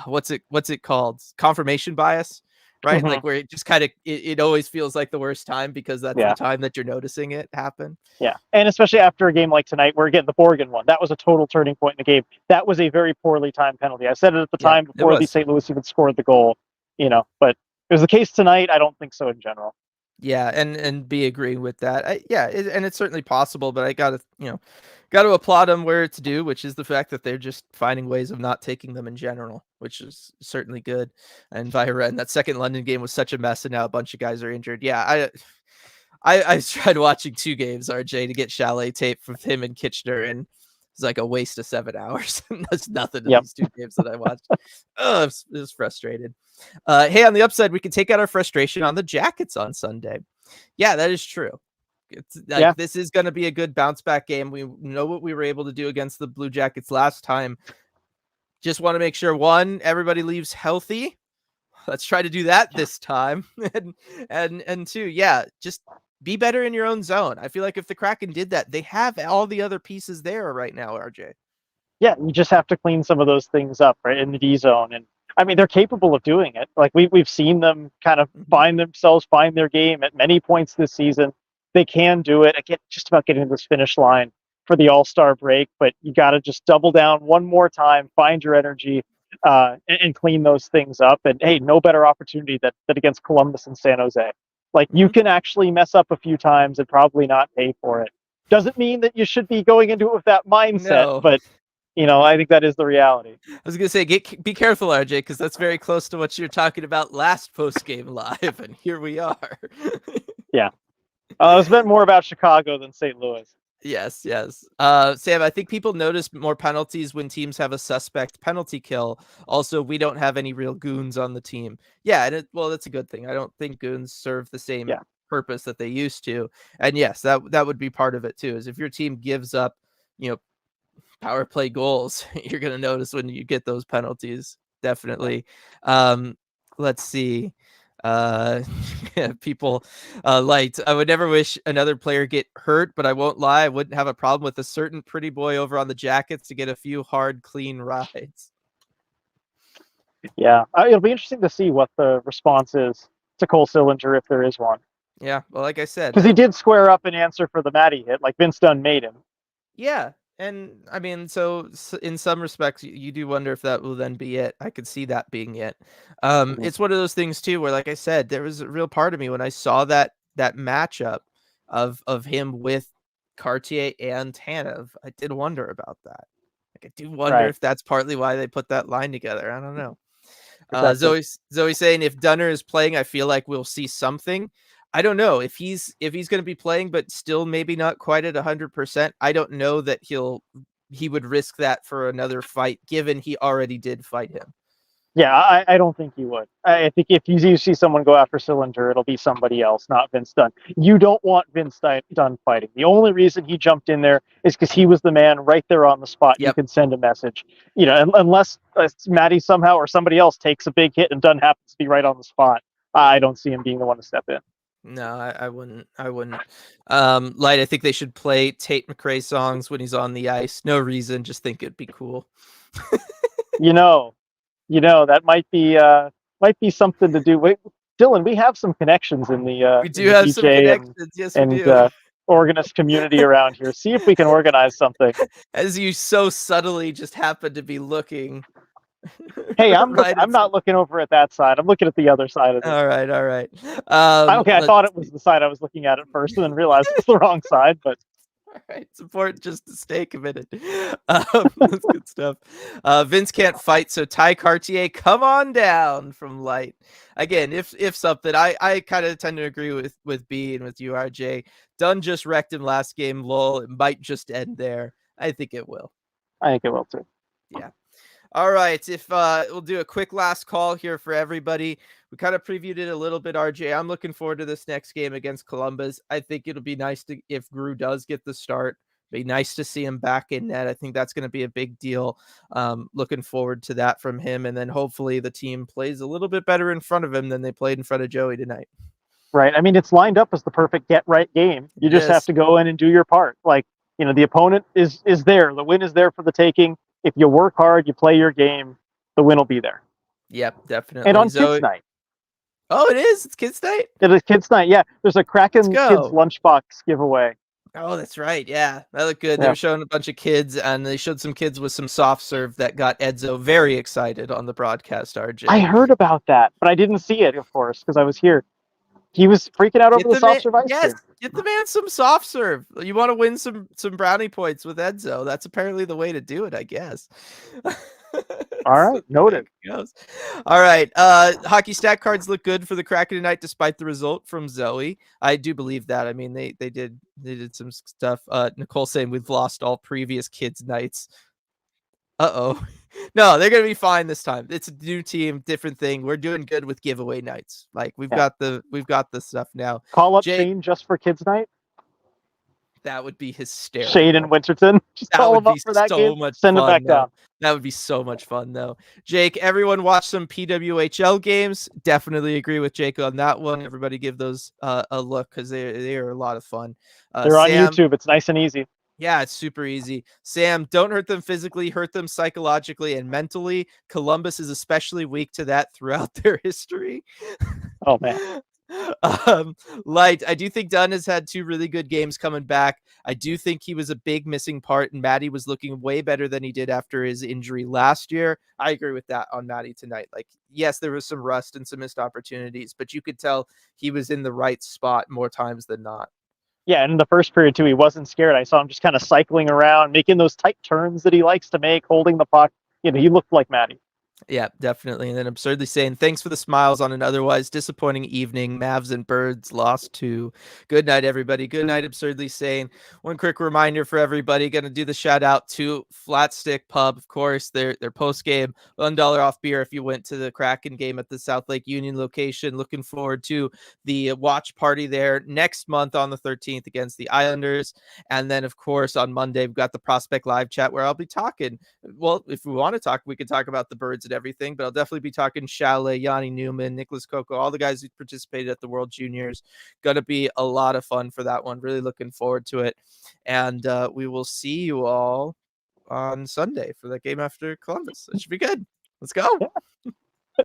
[SPEAKER 1] what's it called? Confirmation bias, right?
[SPEAKER 2] Mm-hmm.
[SPEAKER 1] Like where it just kind of it always feels like the worst time because that's the
[SPEAKER 2] Yeah.
[SPEAKER 1] time that you're noticing it happen.
[SPEAKER 2] Yeah, and especially after a game like tonight, where again the Borgen one, that was a total turning point in the game. That was a very poorly timed penalty. I said it at the
[SPEAKER 1] Yeah,
[SPEAKER 2] time
[SPEAKER 1] it
[SPEAKER 2] before the
[SPEAKER 1] was.
[SPEAKER 2] St. Louis even scored the goal, but it was the case tonight. I don't think so in general.
[SPEAKER 1] Yeah, and be agreeing with that. And it's certainly possible, but I gotta applaud them where it's due, which is the fact that they're just finding ways of not taking them in general, which is certainly good. And Viren, that second London game was such a mess, and now a bunch of guys are injured. Yeah, I tried watching 2 games, RJ, to get Chalet tape from him and Kitchener, and It's like a waste of 7 hours. That's nothing to
[SPEAKER 2] Yep.
[SPEAKER 1] these 2 games that I watched. Oh, it was frustrated. Hey, on the upside, we can take out our frustration on the Jackets on Sunday. Yeah, that is true. It's like
[SPEAKER 2] Yeah.
[SPEAKER 1] this is going to be a good bounce back game. We know what we were able to do against the Blue Jackets last time. Just want to make sure, one, everybody leaves healthy. Let's try to do that this time. And two, yeah, just be better in your own zone. I feel like if the Kraken did that, they have all the other pieces there right now, RJ.
[SPEAKER 2] Yeah, you just have to clean some of those things up right in the D zone, and I mean they're capable of doing it. Like we've seen them kind of find their game at many points this season. They can do it. I get just about getting to this finish line for the All-Star break, but you got to just double down one more time, find your energy, and clean those things up. And hey, no better opportunity than against Columbus and San Jose. Like you can actually mess up a few times and probably not pay for it. Doesn't mean that you should be going into it with that mindset,
[SPEAKER 1] No.
[SPEAKER 2] but I think that is the reality.
[SPEAKER 1] I was gonna say, be careful, RJ, because that's very close to what you're talking about last post game live, and here we are.
[SPEAKER 2] Yeah, it's been more about Chicago than St. Louis.
[SPEAKER 1] Yes. Sam, I think people notice more penalties when teams have a suspect penalty kill. Also, we don't have any real goons on the team. Yeah, and that's a good thing. I don't think goons serve the same purpose that they used to. And yes, that would be part of it too. Is if your team gives up, power play goals, you're going to notice when you get those penalties. Definitely. Let's see. People light. I would never wish another player get hurt, but I won't lie, I wouldn't have a problem with a certain pretty boy over on the Jackets to get a few hard, clean rides.
[SPEAKER 2] Yeah, it'll be interesting to see what the response is to Cole Sillinger, if there is one.
[SPEAKER 1] Yeah, well, like I said,
[SPEAKER 2] because he did square up and answer for the Matty hit, like Vince Dunn made him.
[SPEAKER 1] Yeah, and I mean, so in some respects, you do wonder if that will then be it. I could see that being it. It's one of those things too, where, like I said, there was a real part of me when I saw that matchup of him with Cartier and Tanev. I did wonder about that. Like, I do wonder if that's partly why they put that line together. I don't know. Zoe saying, if Dunner is playing, I feel like we'll see something. I don't know if he's going to be playing, but still maybe not quite at 100%. I don't know that he would risk that for another fight, given he already did fight him.
[SPEAKER 2] Yeah, I don't think he would. I think if you see someone go after Sillinger, it'll be somebody else, not Vince Dunn. You don't want Vince Dunn fighting. The only reason he jumped in there is because he was the man right there on the spot. Yep. You can send a message, unless Matty somehow or somebody else takes a big hit and Dunn happens to be right on the spot. I don't see him being the one to step in.
[SPEAKER 1] No, I wouldn't. Light, I think they should play Tate McRae songs when he's on the ice. No reason, just think it'd be cool.
[SPEAKER 2] That might be something to do. Wait, Dylan, we have some connections in the
[SPEAKER 1] we do have DJ some connections. Yes, we do.
[SPEAKER 2] Organist community around here. See if we can organize something.
[SPEAKER 1] As you so subtly just happen to be looking.
[SPEAKER 2] Hey, I'm not looking over at that side. I'm looking at the other side of it.
[SPEAKER 1] All right.
[SPEAKER 2] Okay, I thought it was the side I was looking at first, and then realized it was the wrong side. But
[SPEAKER 1] all right, it's important just to stay committed. That's good stuff. Vince can't fight, so Ty Cartier, come on down from Light. Again, if something, I kind of tend to agree with B and with you, RJ. Dunn just wrecked him last game. Lol, it might just end there. I think it will.
[SPEAKER 2] I think it will too.
[SPEAKER 1] Yeah. All right, if we'll do a quick last call here for everybody. We kind of previewed it a little bit, RJ. I'm looking forward to this next game against Columbus. I think it'll be nice if Gru does get the start. Be nice to see him back in net. I think that's going to be a big deal. Looking forward to that from him, and then hopefully the team plays a little bit better in front of him than they played in front of Joey tonight.
[SPEAKER 2] Right. I mean, it's lined up as the perfect get right game. You just have to go in and do your part. Like, the opponent is there. The win is there for the taking. If you work hard, you play your game, the win will be there.
[SPEAKER 1] Yep, definitely.
[SPEAKER 2] And on Kids Night.
[SPEAKER 1] Oh, it is? It's Kids Night?
[SPEAKER 2] It is Kids Night, yeah. There's a Kraken Kids lunchbox giveaway.
[SPEAKER 1] Oh, that's right. Yeah, that looked good. Yeah. They were showing a bunch of kids, and they showed some kids with some soft serve that got Edzo very excited on the broadcast, RJ.
[SPEAKER 2] I heard about that, but I didn't see it, of course, because I was here. He was freaking out over the soft serve ice cream.
[SPEAKER 1] Yes, get the man some soft serve. You want to win some brownie points with Edzo. That's apparently the way to do it, I guess.
[SPEAKER 2] All
[SPEAKER 1] So
[SPEAKER 2] right, noted.
[SPEAKER 1] it goes. All right. Hockey stat cards look good for the Kraken tonight, despite the result from Zoe. I do believe that. I mean, they did some stuff. Nicole saying we've lost all previous kids' nights. Uh-oh. No, they're gonna be fine this time. It's a new team, different thing. We're doing good with giveaway nights. Like we've
[SPEAKER 2] Yeah.
[SPEAKER 1] got the stuff now.
[SPEAKER 2] Call up
[SPEAKER 1] Jake,
[SPEAKER 2] Shane just for kids' night.
[SPEAKER 1] that would be
[SPEAKER 2] Shane and
[SPEAKER 1] hysterical.
[SPEAKER 2] Winterton. Just
[SPEAKER 1] That
[SPEAKER 2] call
[SPEAKER 1] would
[SPEAKER 2] him up
[SPEAKER 1] be
[SPEAKER 2] for that game.
[SPEAKER 1] so much
[SPEAKER 2] Send him
[SPEAKER 1] fun
[SPEAKER 2] back
[SPEAKER 1] though.
[SPEAKER 2] down.
[SPEAKER 1] That would be so much fun though. Jake, everyone watch some PWHL games. Definitely agree with Jake on that one. Everybody give those a look because they are a lot of fun.
[SPEAKER 2] They're on
[SPEAKER 1] Sam,
[SPEAKER 2] YouTube. It's nice and easy.
[SPEAKER 1] yeah, it's super easy. Sam, don't hurt them physically, hurt them psychologically and mentally. Columbus is especially weak to that throughout their history.
[SPEAKER 2] Oh man.
[SPEAKER 1] Light, I do think Dunn has had two really good games coming back. I do think he was a big missing part, and Maddie was looking way better than he did after his injury last year. I agree with that on Maddie tonight. Like, yes, there was some rust and some missed opportunities, but you could tell he was in the right spot more times than not.
[SPEAKER 2] Yeah, and in the first period too, he wasn't scared. I saw him just kind of cycling around, making those tight turns that he likes to make, holding the puck. You know, he looked like Maddie.
[SPEAKER 1] Yeah, definitely. And then absurdly saying, thanks for the smiles on an otherwise disappointing evening. Mavs and Birds lost to. Good night, everybody. Good night, absurdly saying. One quick reminder for everybody. Going to do the shout out to Flat Stick Pub. Of course, their post game $1 off beer if you went to the Kraken game at the South Lake Union location. Looking forward to the watch party there next month on the 13th against the Islanders. And then, of course, on Monday, we've got the Prospect Live chat where I'll be talking. Well, if we want to talk, we can talk about the Birds and everything, but I'll definitely be talking Chalet, Yanni Newman, Nicholas Coco, all the guys who participated at the World Juniors. Gonna be a lot of fun for that one. Really looking forward to it. And we will see you all on Sunday for that game after Columbus. It should be good. Let's go.
[SPEAKER 2] Yeah.